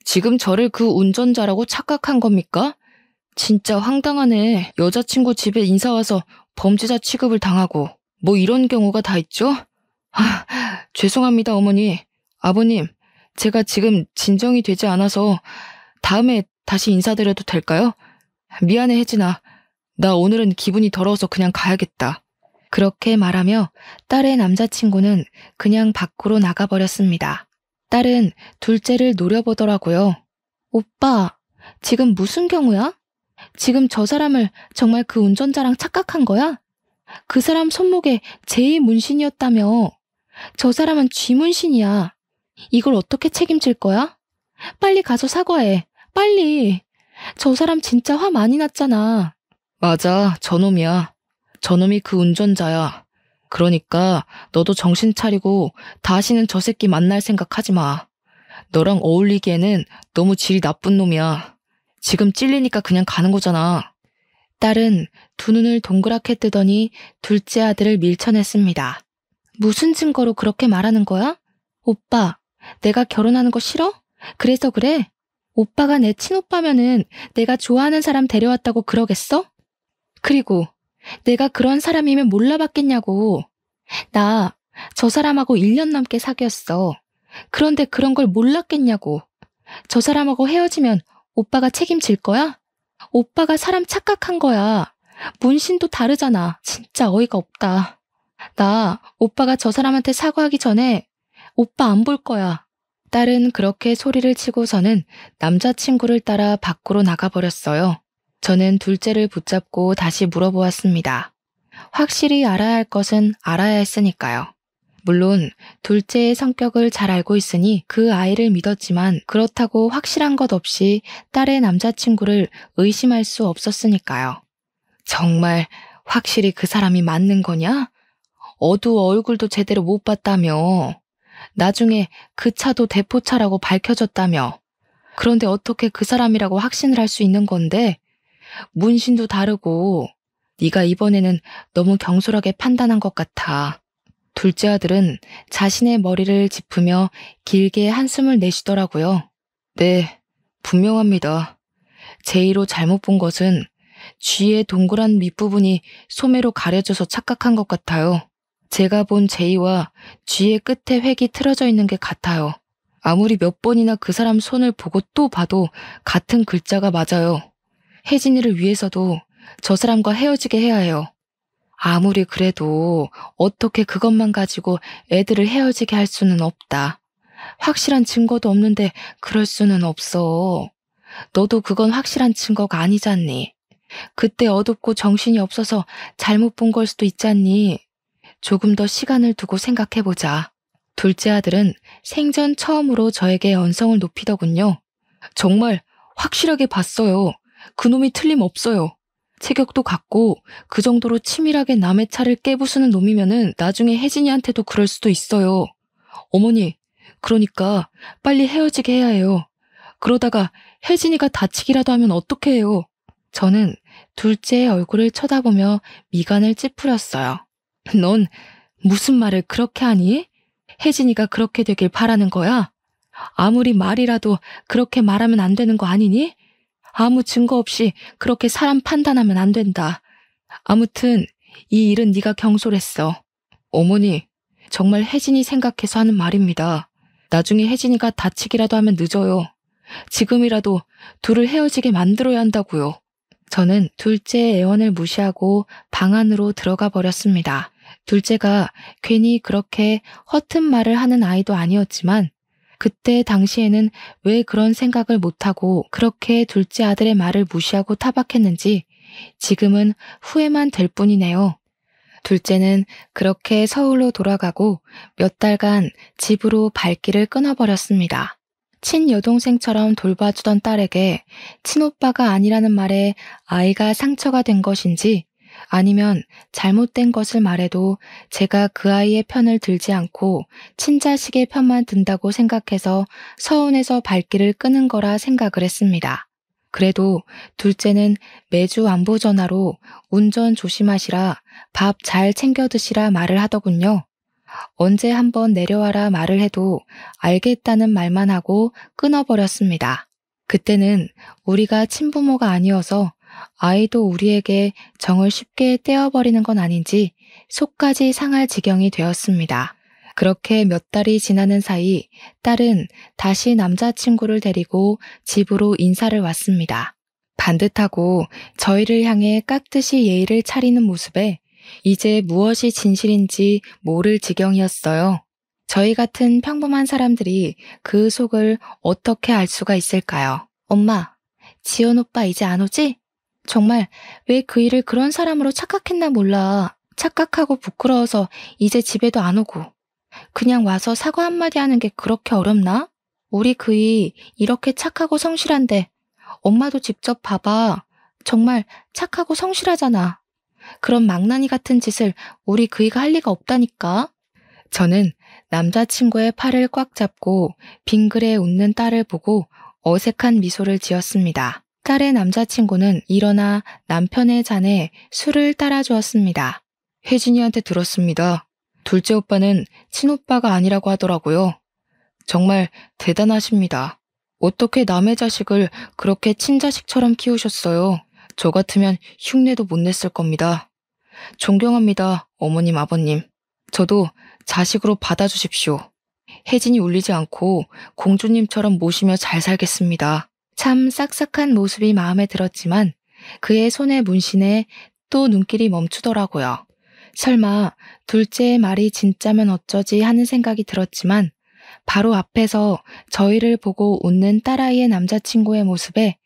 지금 저를 그 운전자라고 착각한 겁니까? 진짜 황당하네. 여자친구 집에 인사와서 범죄자 취급을 당하고 뭐 이런 경우가 다 있죠? 죄송합니다 어머니. 아버님, 제가 지금 진정이 되지 않아서 다음에 다시 인사드려도 될까요? 미안해 혜진아. 나 오늘은 기분이 더러워서 그냥 가야겠다. 그렇게 말하며 딸의 남자친구는 그냥 밖으로 나가버렸습니다. 딸은 둘째를 노려보더라고요. 오빠, 지금 무슨 경우야? 지금 저 사람을 정말 그 운전자랑 착각한 거야? 그 사람 손목에 제 문신이었다며. 저 사람은 쥐 문신이야. 이걸 어떻게 책임질 거야? 빨리 가서 사과해. 빨리. 저 사람 진짜 화 많이 났잖아. 맞아, 저놈이야. 저놈이 그 운전자야. 그러니까 너도 정신 차리고 다시는 저 새끼 만날 생각하지 마. 너랑 어울리기에는 너무 질이 나쁜 놈이야. 지금 찔리니까 그냥 가는 거잖아. 딸은 두 눈을 동그랗게 뜨더니 둘째 아들을 밀쳐냈습니다. 무슨 증거로 그렇게 말하는 거야? 오빠, 내가 결혼하는 거 싫어? 그래서 그래? 오빠가 내 친오빠면은 내가 좋아하는 사람 데려왔다고 그러겠어? 그리고 내가 그런 사람이면 몰라봤겠냐고. 나 저 사람하고 1년 넘게 사귀었어. 그런데 그런 걸 몰랐겠냐고. 저 사람하고 헤어지면 오빠가 책임질 거야? 오빠가 사람 착각한 거야. 문신도 다르잖아. 진짜 어이가 없다. 나 오빠가 저 사람한테 사과하기 전에 오빠 안 볼 거야. 딸은 그렇게 소리를 치고서는 남자친구를 따라 밖으로 나가버렸어요. 저는 둘째를 붙잡고 다시 물어보았습니다. 확실히 알아야 할 것은 알아야 했으니까요. 물론 둘째의 성격을 잘 알고 있으니 그 아이를 믿었지만 그렇다고 확실한 것 없이 딸의 남자친구를 의심할 수 없었으니까요. 정말 확실히 그 사람이 맞는 거냐? 어두워 얼굴도 제대로 못 봤다며. 나중에 그 차도 대포차라고 밝혀졌다며. 그런데 어떻게 그 사람이라고 확신을 할 수 있는 건데? 문신도 다르고 네가 이번에는 너무 경솔하게 판단한 것 같아. 둘째 아들은 자신의 머리를 짚으며 길게 한숨을 내쉬더라고요. 네, 분명합니다. 제이로 잘못 본 것은 쥐의 동그란 밑부분이 소매로 가려져서 착각한 것 같아요. 제가 본 제이와 쥐의 끝에 획이 틀어져 있는 게 같아요. 아무리 몇 번이나 그 사람 손을 보고 또 봐도 같은 글자가 맞아요. 혜진이를 위해서도 저 사람과 헤어지게 해야 해요. 아무리 그래도 어떻게 그것만 가지고 애들을 헤어지게 할 수는 없다. 확실한 증거도 없는데 그럴 수는 없어. 너도 그건 확실한 증거가 아니잖니. 그때 어둡고 정신이 없어서 잘못 본 걸 수도 있잖니. 조금 더 시간을 두고 생각해보자. 둘째 아들은 생전 처음으로 저에게 언성을 높이더군요. 정말 확실하게 봤어요. 그놈이 틀림없어요. 체격도 같고 그 정도로 치밀하게 남의 차를 깨부수는 놈이면은 나중에 혜진이한테도 그럴 수도 있어요. 어머니, 그러니까 빨리 헤어지게 해야 해요. 그러다가 혜진이가 다치기라도 하면 어떡해 해요. 저는 둘째의 얼굴을 쳐다보며 미간을 찌푸렸어요. 넌 무슨 말을 그렇게 하니? 혜진이가 그렇게 되길 바라는 거야? 아무리 말이라도 그렇게 말하면 안 되는 거 아니니? 아무 증거 없이 그렇게 사람 판단하면 안 된다. 아무튼 이 일은 네가 경솔했어. 어머니, 정말 혜진이 생각해서 하는 말입니다. 나중에 혜진이가 다치기라도 하면 늦어요. 지금이라도 둘을 헤어지게 만들어야 한다고요. 저는 둘째의 애원을 무시하고 방 안으로 들어가 버렸습니다. 둘째가 괜히 그렇게 허튼 말을 하는 아이도 아니었지만 그때 당시에는 왜 그런 생각을 못하고 그렇게 둘째 아들의 말을 무시하고 타박했는지 지금은 후회만 될 뿐이네요. 둘째는 그렇게 서울로 돌아가고 몇 달간 집으로 발길을 끊어버렸습니다. 친여동생처럼 돌봐주던 딸에게 친오빠가 아니라는 말에 아이가 상처가 된 것인지 아니면 잘못된 것을 말해도 제가 그 아이의 편을 들지 않고 친자식의 편만 든다고 생각해서 서운해서 발길을 끄는 거라 생각을 했습니다. 그래도 둘째는 매주 안부 전화로 운전 조심하시라, 밥 잘 챙겨 드시라 말을 하더군요. 언제 한번 내려와라 말을 해도 알겠다는 말만 하고 끊어버렸습니다. 그때는 우리가 친부모가 아니어서 아이도 우리에게 정을 쉽게 떼어버리는 건 아닌지 속까지 상할 지경이 되었습니다. 그렇게 몇 달이 지나는 사이 딸은 다시 남자친구를 데리고 집으로 인사를 왔습니다. 반듯하고 저희를 향해 깍듯이 예의를 차리는 모습에 이제 무엇이 진실인지 모를 지경이었어요. 저희 같은 평범한 사람들이 그 속을 어떻게 알 수가 있을까요? 엄마, 지연 오빠 이제 안 오지? 정말 왜 그 일을 그런 사람으로 착각했나 몰라. 착각하고 부끄러워서 이제 집에도 안 오고. 그냥 와서 사과 한마디 하는 게 그렇게 어렵나? 우리 그이 이렇게 착하고 성실한데 엄마도 직접 봐봐. 정말 착하고 성실하잖아. 그런 망나니 같은 짓을 우리 그이가 할 리가 없다니까. 저는 남자친구의 팔을 꽉 잡고 빙그레 웃는 딸을 보고 어색한 미소를 지었습니다. 딸의 남자친구는 일어나 남편의 잔에 술을 따라주었습니다. 혜진이한테 들었습니다. 둘째 오빠는 친오빠가 아니라고 하더라고요. 정말 대단하십니다. 어떻게 남의 자식을 그렇게 친자식처럼 키우셨어요? 저 같으면 흉내도 못 냈을 겁니다. 존경합니다, 어머님, 아버님. 저도 자식으로 받아주십시오. 혜진이 울리지 않고 공주님처럼 모시며 잘 살겠습니다. 참 싹싹한 모습이 마음에 들었지만 그의 손의 문신에 또 눈길이 멈추더라고요. 설마 둘째의 말이 진짜면 어쩌지 하는 생각이 들었지만 바로 앞에서 저희를 보고 웃는 딸아이의 남자친구의 모습에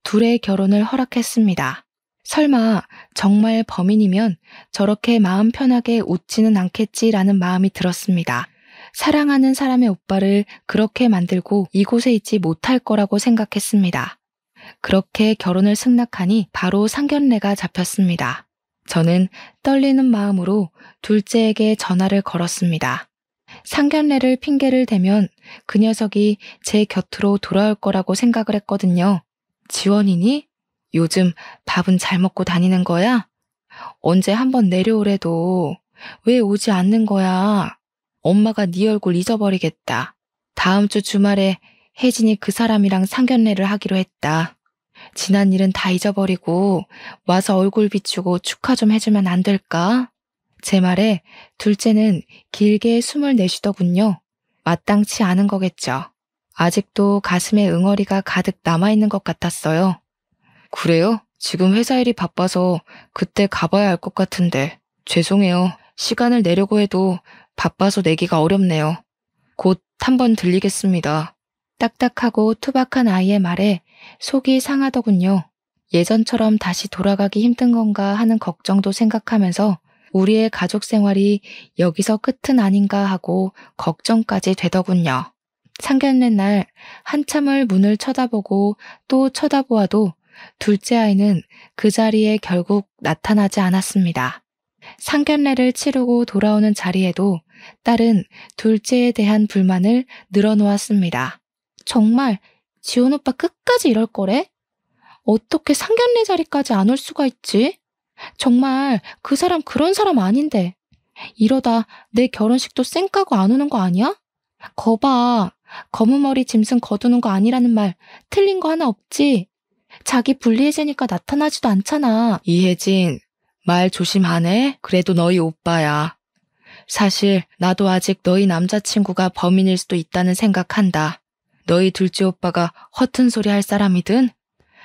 둘의 결혼을 허락했습니다. 설마 정말 범인이면 저렇게 마음 편하게 웃지는 않겠지라는 마음이 들었습니다. 사랑하는 사람의 오빠를 그렇게 만들고 이곳에 있지 못할 거라고 생각했습니다. 그렇게 결혼을 승낙하니 바로 상견례가 잡혔습니다. 저는 떨리는 마음으로 둘째에게 전화를 걸었습니다. 상견례를 핑계를 대면 그 녀석이 제 곁으로 돌아올 거라고 생각을 했거든요. 지원이니? 요즘 밥은 잘 먹고 다니는 거야? 언제 한번 내려오래도 왜 오지 않는 거야? 엄마가 네 얼굴 잊어버리겠다. 다음 주 주말에 혜진이 그 사람이랑 상견례를 하기로 했다. 지난 일은 다 잊어버리고 와서 얼굴 비추고 축하 좀 해주면 안 될까? 제 말에 둘째는 길게 숨을 내쉬더군요. 마땅치 않은 거겠죠. 아직도 가슴에 응어리가 가득 남아있는 것 같았어요. 그래요? 지금 회사 일이 바빠서 그때 가봐야 할 것 같은데. 죄송해요. 시간을 내려고 해도 바빠서 내기가 어렵네요. 곧 한번 들리겠습니다. 딱딱하고 투박한 아이의 말에 속이 상하더군요. 예전처럼 다시 돌아가기 힘든 건가 하는 걱정도 생각하면서 우리의 가족 생활이 여기서 끝은 아닌가 하고 걱정까지 되더군요. 상견례 날 한참을 문을 쳐다보고 또 쳐다보아도 둘째 아이는 그 자리에 결국 나타나지 않았습니다. 상견례를 치르고 돌아오는 자리에도 딸은 둘째에 대한 불만을 늘어놓았습니다. 정말 지원 오빠 끝까지 이럴 거래? 어떻게 상견례 자리까지 안 올 수가 있지? 정말 그 사람 그런 사람 아닌데. 이러다 내 결혼식도 쌩 까고 안 오는 거 아니야? 거봐. 검은 머리 짐승 거두는 거 아니라는 말 틀린 거 하나 없지? 자기 불리해지니까 나타나지도 않잖아. 이혜진, 말 조심하네? 그래도 너희 오빠야. 사실 나도 아직 너희 남자친구가 범인일 수도 있다는 생각한다. 너희 둘째 오빠가 허튼 소리 할 사람이든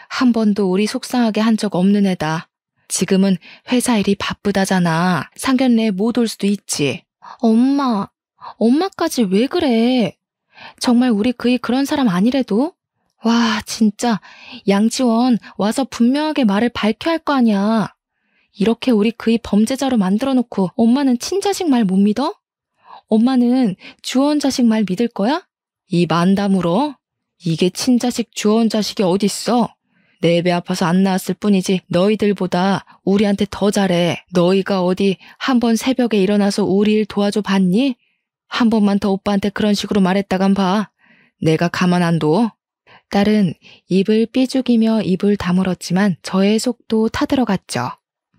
한 번도 우리 속상하게 한 적 없는 애다. 지금은 회사 일이 바쁘다잖아. 상견례에 못 올 수도 있지. 엄마까지 왜 그래? 정말 우리 그이 그런 사람 아니래도? 와, 진짜 양지원 와서 분명하게 말을 밝혀야 할 거 아니야. 이렇게 우리 그이 범죄자로 만들어 놓고 엄마는 친자식 말 못 믿어? 엄마는 주원 자식 말 믿을 거야? 입 안 다물어? 이게 친자식 주원 자식이 어딨어? 내 배 아파서 안 나왔을 뿐이지 너희들보다 우리한테 더 잘해. 너희가 어디 한번 새벽에 일어나서 우리 일 도와줘 봤니? 한 번만 더 오빠한테 그런 식으로 말했다간 봐. 내가 가만 안 둬. 딸은 입을 삐죽이며 입을 다물었지만 저의 속도 타들어갔죠.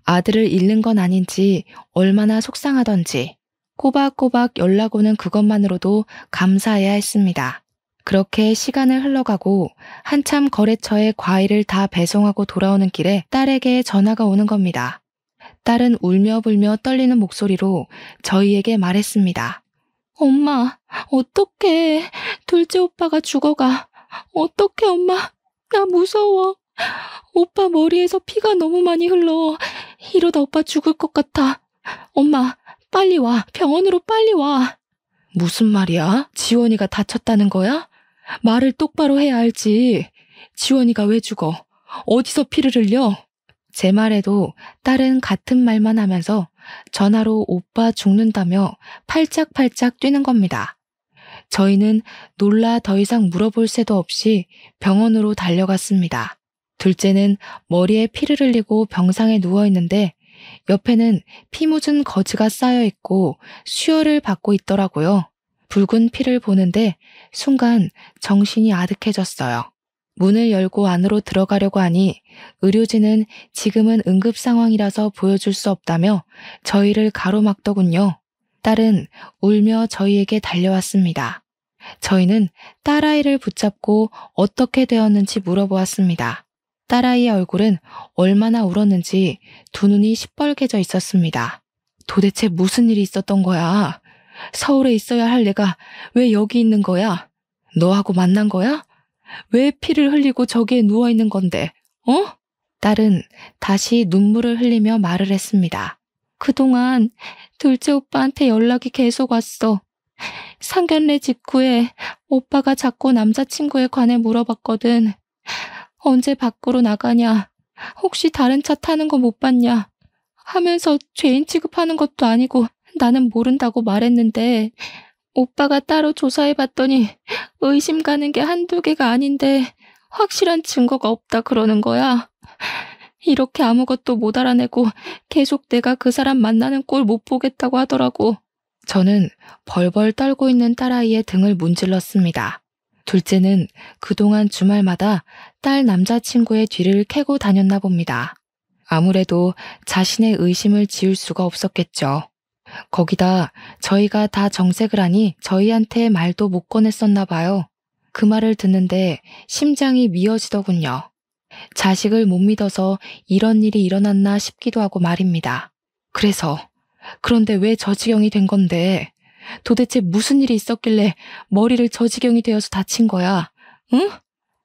아들을 잃는 건 아닌지 얼마나 속상하던지 꼬박꼬박 연락 오는 그것만으로도 감사해야 했습니다. 그렇게 시간을 흘러가고 한참 거래처에 과일을 다 배송하고 돌아오는 길에 딸에게 전화가 오는 겁니다. 딸은 울며 불며 떨리는 목소리로 저희에게 말했습니다. 엄마, 어떡해. 둘째 오빠가 죽어가. 어떡해, 엄마. 나 무서워. 오빠 머리에서 피가 너무 많이 흘러. 이러다 오빠 죽을 것 같아. 엄마, 빨리 와. 병원으로 빨리 와. 무슨 말이야? 지원이가 다쳤다는 거야? 말을 똑바로 해야 알지. 지원이가 왜 죽어? 어디서 피를 흘려? 제 말에도 딸은 같은 말만 하면서 전화로 오빠 죽는다며 팔짝팔짝 뛰는 겁니다. 저희는 놀라 더 이상 물어볼 새도 없이 병원으로 달려갔습니다. 둘째는 머리에 피를 흘리고 병상에 누워있는데 옆에는 피 묻은 거즈가 쌓여있고 수혈을 받고 있더라고요. 붉은 피를 보는데 순간 정신이 아득해졌어요. 문을 열고 안으로 들어가려고 하니 의료진은 지금은 응급 상황이라서 보여줄 수 없다며 저희를 가로막더군요. 딸은 울며 저희에게 달려왔습니다. 저희는 딸아이를 붙잡고 어떻게 되었는지 물어보았습니다. 딸아이의 얼굴은 얼마나 울었는지 두 눈이 시뻘개져 있었습니다. 도대체 무슨 일이 있었던 거야? 서울에 있어야 할 내가 왜 여기 있는 거야? 너하고 만난 거야? 왜 피를 흘리고 저기에 누워 있는 건데, 어? 딸은 다시 눈물을 흘리며 말을 했습니다. 그동안 둘째 오빠한테 연락이 계속 왔어. 상견례 직후에 오빠가 자꾸 남자친구에 관해 물어봤거든. 언제 밖으로 나가냐? 혹시 다른 차 타는 거 못 봤냐? 하면서 죄인 취급하는 것도 아니고 나는 모른다고 말했는데 오빠가 따로 조사해봤더니 의심 가는 게 한두 개가 아닌데 확실한 증거가 없다 그러는 거야. 이렇게 아무것도 못 알아내고 계속 내가 그 사람 만나는 꼴 못 보겠다고 하더라고. 저는 벌벌 떨고 있는 딸아이의 등을 문질렀습니다. 둘째는 그동안 주말마다 딸 남자친구의 뒤를 캐고 다녔나 봅니다. 아무래도 자신의 의심을 지울 수가 없었겠죠. 거기다 저희가 다 정색을 하니 저희한테 말도 못 꺼냈었나 봐요. 그 말을 듣는데 심장이 미어지더군요. 자식을 못 믿어서 이런 일이 일어났나 싶기도 하고 말입니다. 그런데 왜 저 지경이 된 건데? 도대체 무슨 일이 있었길래 머리를 저 지경이 되어서 다친 거야? 응?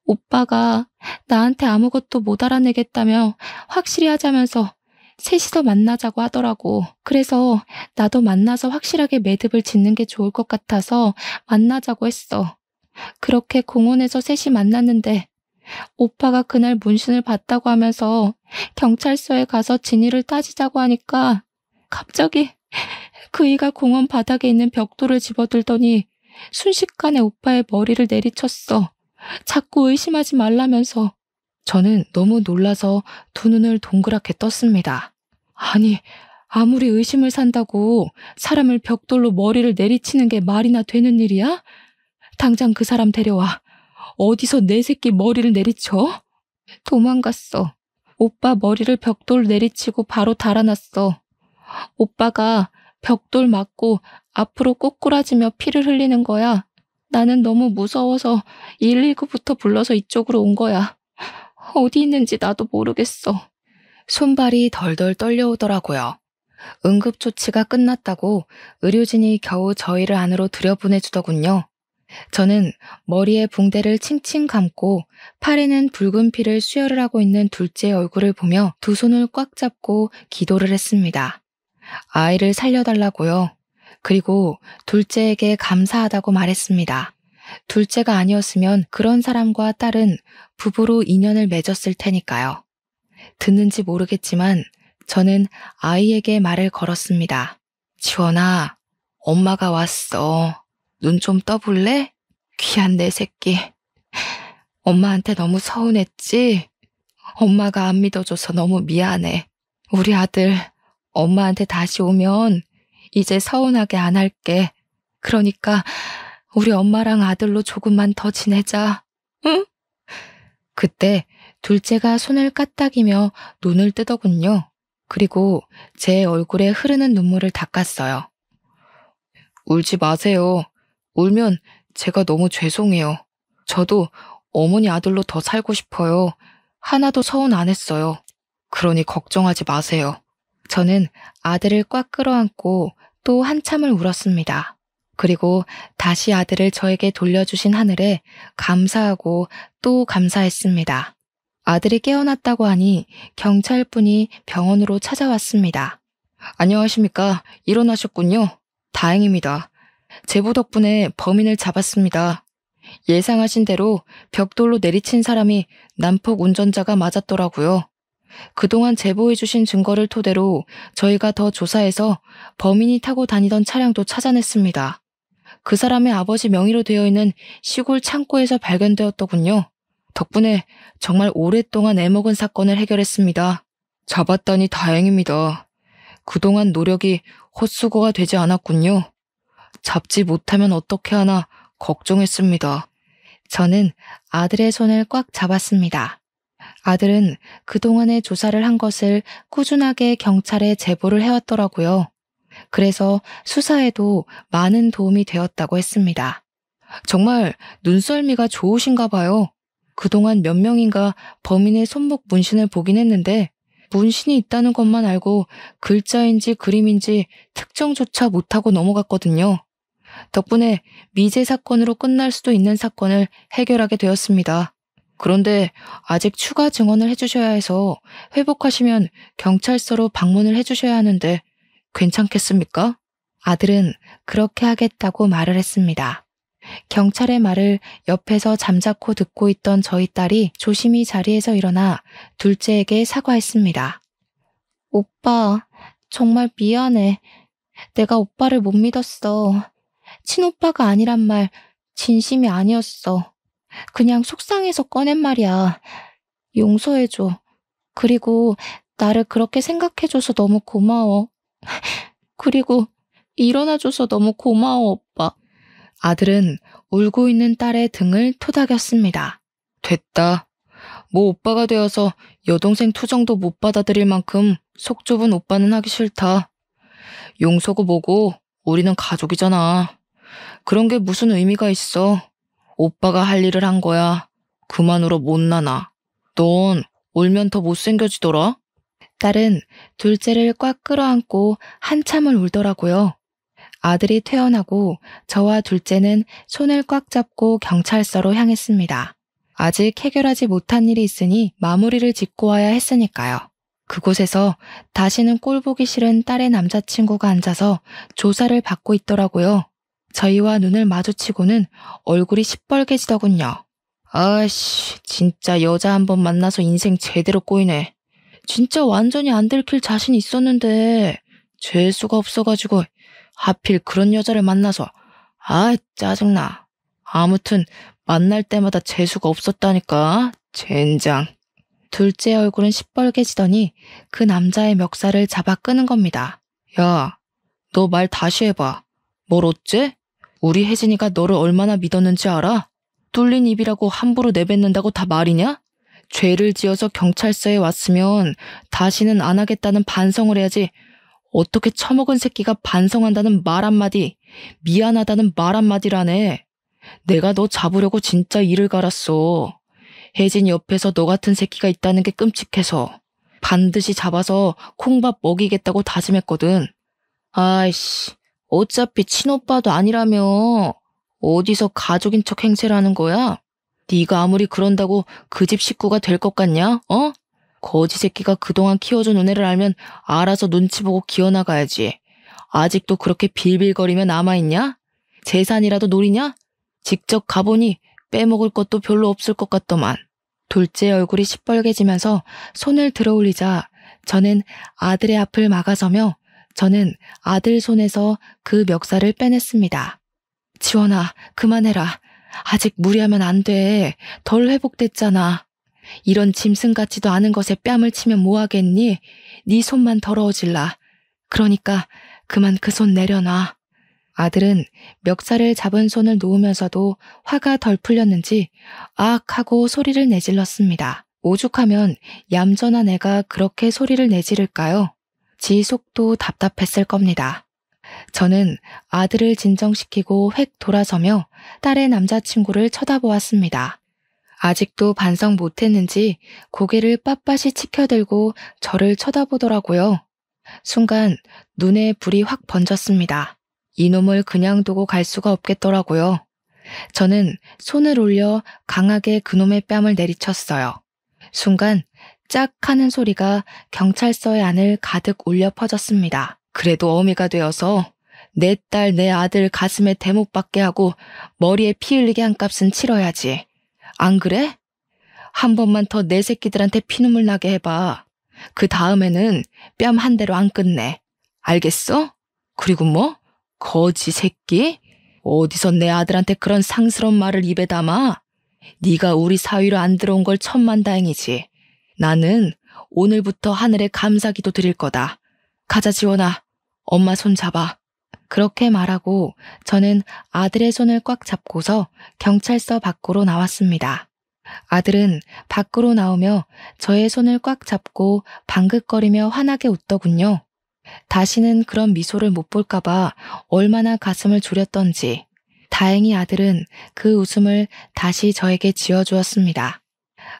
오빠가 나한테 아무것도 못 알아내겠다며 확실히 하자면서 셋이서 만나자고 하더라고. 그래서 나도 만나서 확실하게 매듭을 짓는 게 좋을 것 같아서 만나자고 했어. 그렇게 공원에서 셋이 만났는데 오빠가 그날 문신을 봤다고 하면서 경찰서에 가서 진위를 따지자고 하니까 갑자기 그이가 공원 바닥에 있는 벽돌을 집어들더니 순식간에 오빠의 머리를 내리쳤어. 자꾸 의심하지 말라면서. 저는 너무 놀라서 두 눈을 동그랗게 떴습니다. 아니, 아무리 의심을 산다고 사람을 벽돌로 머리를 내리치는 게 말이나 되는 일이야? 당장 그 사람 데려와. 어디서 내 새끼 머리를 내리쳐? 도망갔어. 오빠 머리를 벽돌 내리치고 바로 달아났어. 오빠가 벽돌 맞고 앞으로 꼬꾸라지며 피를 흘리는 거야. 나는 너무 무서워서 119부터 불러서 이쪽으로 온 거야. 어디 있는지 나도 모르겠어. 손발이 덜덜 떨려오더라고요. 응급조치가 끝났다고 의료진이 겨우 저희를 안으로 들여보내주더군요. 저는 머리에 붕대를 칭칭 감고 팔에는 붉은 피를 수혈을 하고 있는 둘째의 얼굴을 보며 두 손을 꽉 잡고 기도를 했습니다. 아이를 살려달라고요. 그리고 둘째에게 감사하다고 말했습니다. 둘째가 아니었으면 그런 사람과 딸은 부부로 인연을 맺었을 테니까요. 듣는지 모르겠지만 저는 아이에게 말을 걸었습니다. 지원아, 엄마가 왔어. 눈 좀 떠볼래? 귀한 내 새끼. 엄마한테 너무 서운했지? 엄마가 안 믿어줘서 너무 미안해. 우리 아들 엄마한테 다시 오면 이제 서운하게 안 할게. 그러니까 우리 엄마랑 아들로 조금만 더 지내자. 응? 그때 둘째가 손을 까딱이며 눈을 뜨더군요. 그리고 제 얼굴에 흐르는 눈물을 닦았어요. 울지 마세요. 울면 제가 너무 죄송해요. 저도 어머니 아들로 더 살고 싶어요. 하나도 서운 안 했어요. 그러니 걱정하지 마세요. 저는 아들을 꽉 끌어안고 또 한참을 울었습니다. 그리고 다시 아들을 저에게 돌려주신 하늘에 감사하고 또 감사했습니다. 아들이 깨어났다고 하니 경찰분이 병원으로 찾아왔습니다. 안녕하십니까? 일어나셨군요. 다행입니다. 제보 덕분에 범인을 잡았습니다. 예상하신 대로 벽돌로 내리친 사람이 난폭 운전자가 맞았더라고요. 그동안 제보해주신 증거를 토대로 저희가 더 조사해서 범인이 타고 다니던 차량도 찾아냈습니다. 그 사람의 아버지 명의로 되어 있는 시골 창고에서 발견되었더군요. 덕분에 정말 오랫동안 애먹은 사건을 해결했습니다. 잡았다니 다행입니다. 그동안 노력이 헛수고가 되지 않았군요. 잡지 못하면 어떻게 하나 걱정했습니다. 저는 아들의 손을 꽉 잡았습니다. 아들은 그동안의 조사를 한 것을 꾸준하게 경찰에 제보를 해왔더라고요. 그래서 수사에도 많은 도움이 되었다고 했습니다. 정말 눈썰미가 좋으신가 봐요. 그동안 몇 명인가 범인의 손목 문신을 보긴 했는데 문신이 있다는 것만 알고 글자인지 그림인지 특정조차 못하고 넘어갔거든요. 덕분에 미제 사건으로 끝날 수도 있는 사건을 해결하게 되었습니다. 그런데 아직 추가 증언을 해주셔야 해서 회복하시면 경찰서로 방문을 해주셔야 하는데 괜찮겠습니까? 아들은 그렇게 하겠다고 말을 했습니다. 경찰의 말을 옆에서 잠자코 듣고 있던 저희 딸이 조심히 자리에서 일어나 둘째에게 사과했습니다. 오빠, 정말 미안해. 내가 오빠를 못 믿었어. 친오빠가 아니란 말 진심이 아니었어. 그냥 속상해서 꺼낸 말이야. 용서해줘. 그리고 나를 그렇게 생각해줘서 너무 고마워. 그리고 일어나줘서 너무 고마워, 오빠. 아들은 울고 있는 딸의 등을 토닥였습니다. 됐다. 뭐 오빠가 되어서 여동생 투정도 못 받아들일 만큼 속 좁은 오빠는 하기 싫다. 용서고 뭐고 우리는 가족이잖아. 그런 게 무슨 의미가 있어. 오빠가 할 일을 한 거야. 그만 울어 못나나. 넌 울면 더 못생겨지더라. 딸은 둘째를 꽉 끌어안고 한참을 울더라고요. 아들이 퇴원하고 저와 둘째는 손을 꽉 잡고 경찰서로 향했습니다. 아직 해결하지 못한 일이 있으니 마무리를 짓고 와야 했으니까요. 그곳에서 다시는 꼴 보기 싫은 딸의 남자친구가 앉아서 조사를 받고 있더라고요. 저희와 눈을 마주치고는 얼굴이 시뻘개지더군요. 아씨, 진짜 여자 한번 만나서 인생 제대로 꼬이네. 진짜 완전히 안 들킬 자신 있었는데 죄수가 없어가지고 하필 그런 여자를 만나서 짜증나. 아무튼 만날 때마다 재수가 없었다니까. 젠장. 둘째 얼굴은 시뻘개지더니 그 남자의 멱살을 잡아 끄는 겁니다. 야, 너 말 다시 해봐. 뭘 어째? 우리 혜진이가 너를 얼마나 믿었는지 알아? 뚫린 입이라고 함부로 내뱉는다고 다 말이냐? 죄를 지어서 경찰서에 왔으면 다시는 안 하겠다는 반성을 해야지. 어떻게 처먹은 새끼가 반성한다는 말 한마디, 미안하다는 말 한마디라네. 내가 너 잡으려고 진짜 이를 갈았어. 혜진이 옆에서 너 같은 새끼가 있다는 게 끔찍해서 반드시 잡아서 콩밥 먹이겠다고 다짐했거든. 아이씨, 어차피 친오빠도 아니라며 어디서 가족인 척 행세를 하는 거야? 네가 아무리 그런다고 그 집 식구가 될 것 같냐? 어? 거지 새끼가 그동안 키워준 은혜를 알면 알아서 눈치 보고 기어나가야지. 아직도 그렇게 빌빌거리며 남아있냐? 재산이라도 노리냐? 직접 가보니 빼먹을 것도 별로 없을 것 같더만. 둘째 얼굴이 시뻘개지면서 손을 들어올리자 저는 아들의 앞을 막아서며 저는 아들 손에서 그 멱살을 빼냈습니다. 지원아, 그만해라. 아직 무리하면 안 돼. 덜 회복됐잖아. 이런 짐승 같지도 않은 것에 뺨을 치면 뭐하겠니? 네 손만 더러워질라. 그러니까 그만 그 손 내려놔. 아들은 멱살을 잡은 손을 놓으면서도 화가 덜 풀렸는지 악 하고 소리를 내질렀습니다. 오죽하면 얌전한 애가 그렇게 소리를 내지를까요? 지 속도 답답했을 겁니다. 저는 아들을 진정시키고 획 돌아서며 딸의 남자친구를 쳐다보았습니다. 아직도 반성 못했는지 고개를 빳빳이 치켜들고 저를 쳐다보더라고요. 순간 눈에 불이 확 번졌습니다. 이놈을 그냥 두고 갈 수가 없겠더라고요. 저는 손을 올려 강하게 그놈의 뺨을 내리쳤어요. 순간 짝 하는 소리가 경찰서의 안을 가득 울려 퍼졌습니다. 그래도 어미가 되어서 내 딸, 내 아들 가슴에 대못 박게 하고 머리에 피 흘리게 한 값은 치러야지. 안 그래? 한 번만 더 내 새끼들한테 피눈물 나게 해봐. 그 다음에는 뺨 한 대로 안 끝내. 알겠어? 그리고 뭐? 거지 새끼? 어디서 내 아들한테 그런 상스러운 말을 입에 담아? 네가 우리 사위로 안 들어온 걸 천만다행이지. 나는 오늘부터 하늘에 감사기도 드릴 거다. 가자 지원아. 엄마 손 잡아. 그렇게 말하고 저는 아들의 손을 꽉 잡고서 경찰서 밖으로 나왔습니다. 아들은 밖으로 나오며 저의 손을 꽉 잡고 방긋거리며 환하게 웃더군요. 다시는 그런 미소를 못 볼까봐 얼마나 가슴을 졸였던지. 다행히 아들은 그 웃음을 다시 저에게 지어주었습니다.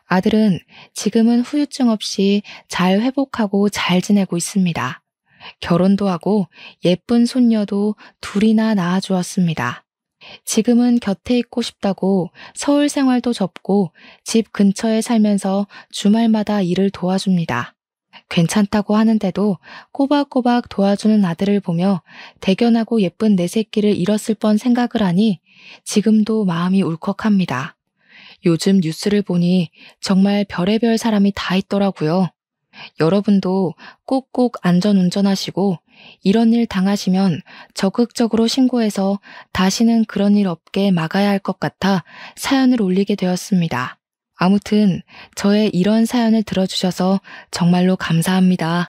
아들은 지금은 후유증 없이 잘 회복하고 잘 지내고 있습니다. 결혼도 하고 예쁜 손녀도 둘이나 낳아주었습니다. 지금은 곁에 있고 싶다고 서울 생활도 접고 집 근처에 살면서 주말마다 일을 도와줍니다. 괜찮다고 하는데도 꼬박꼬박 도와주는 아들을 보며 대견하고 예쁜 내 새끼를 잃었을 뻔 생각을 하니 지금도 마음이 울컥합니다. 요즘 뉴스를 보니 정말 별의별 사람이 다 있더라고요. 여러분도 꼭꼭 안전운전하시고 이런 일 당하시면 적극적으로 신고해서 다시는 그런 일 없게 막아야 할 것 같아 사연을 올리게 되었습니다. 아무튼 저의 이런 사연을 들어주셔서 정말로 감사합니다.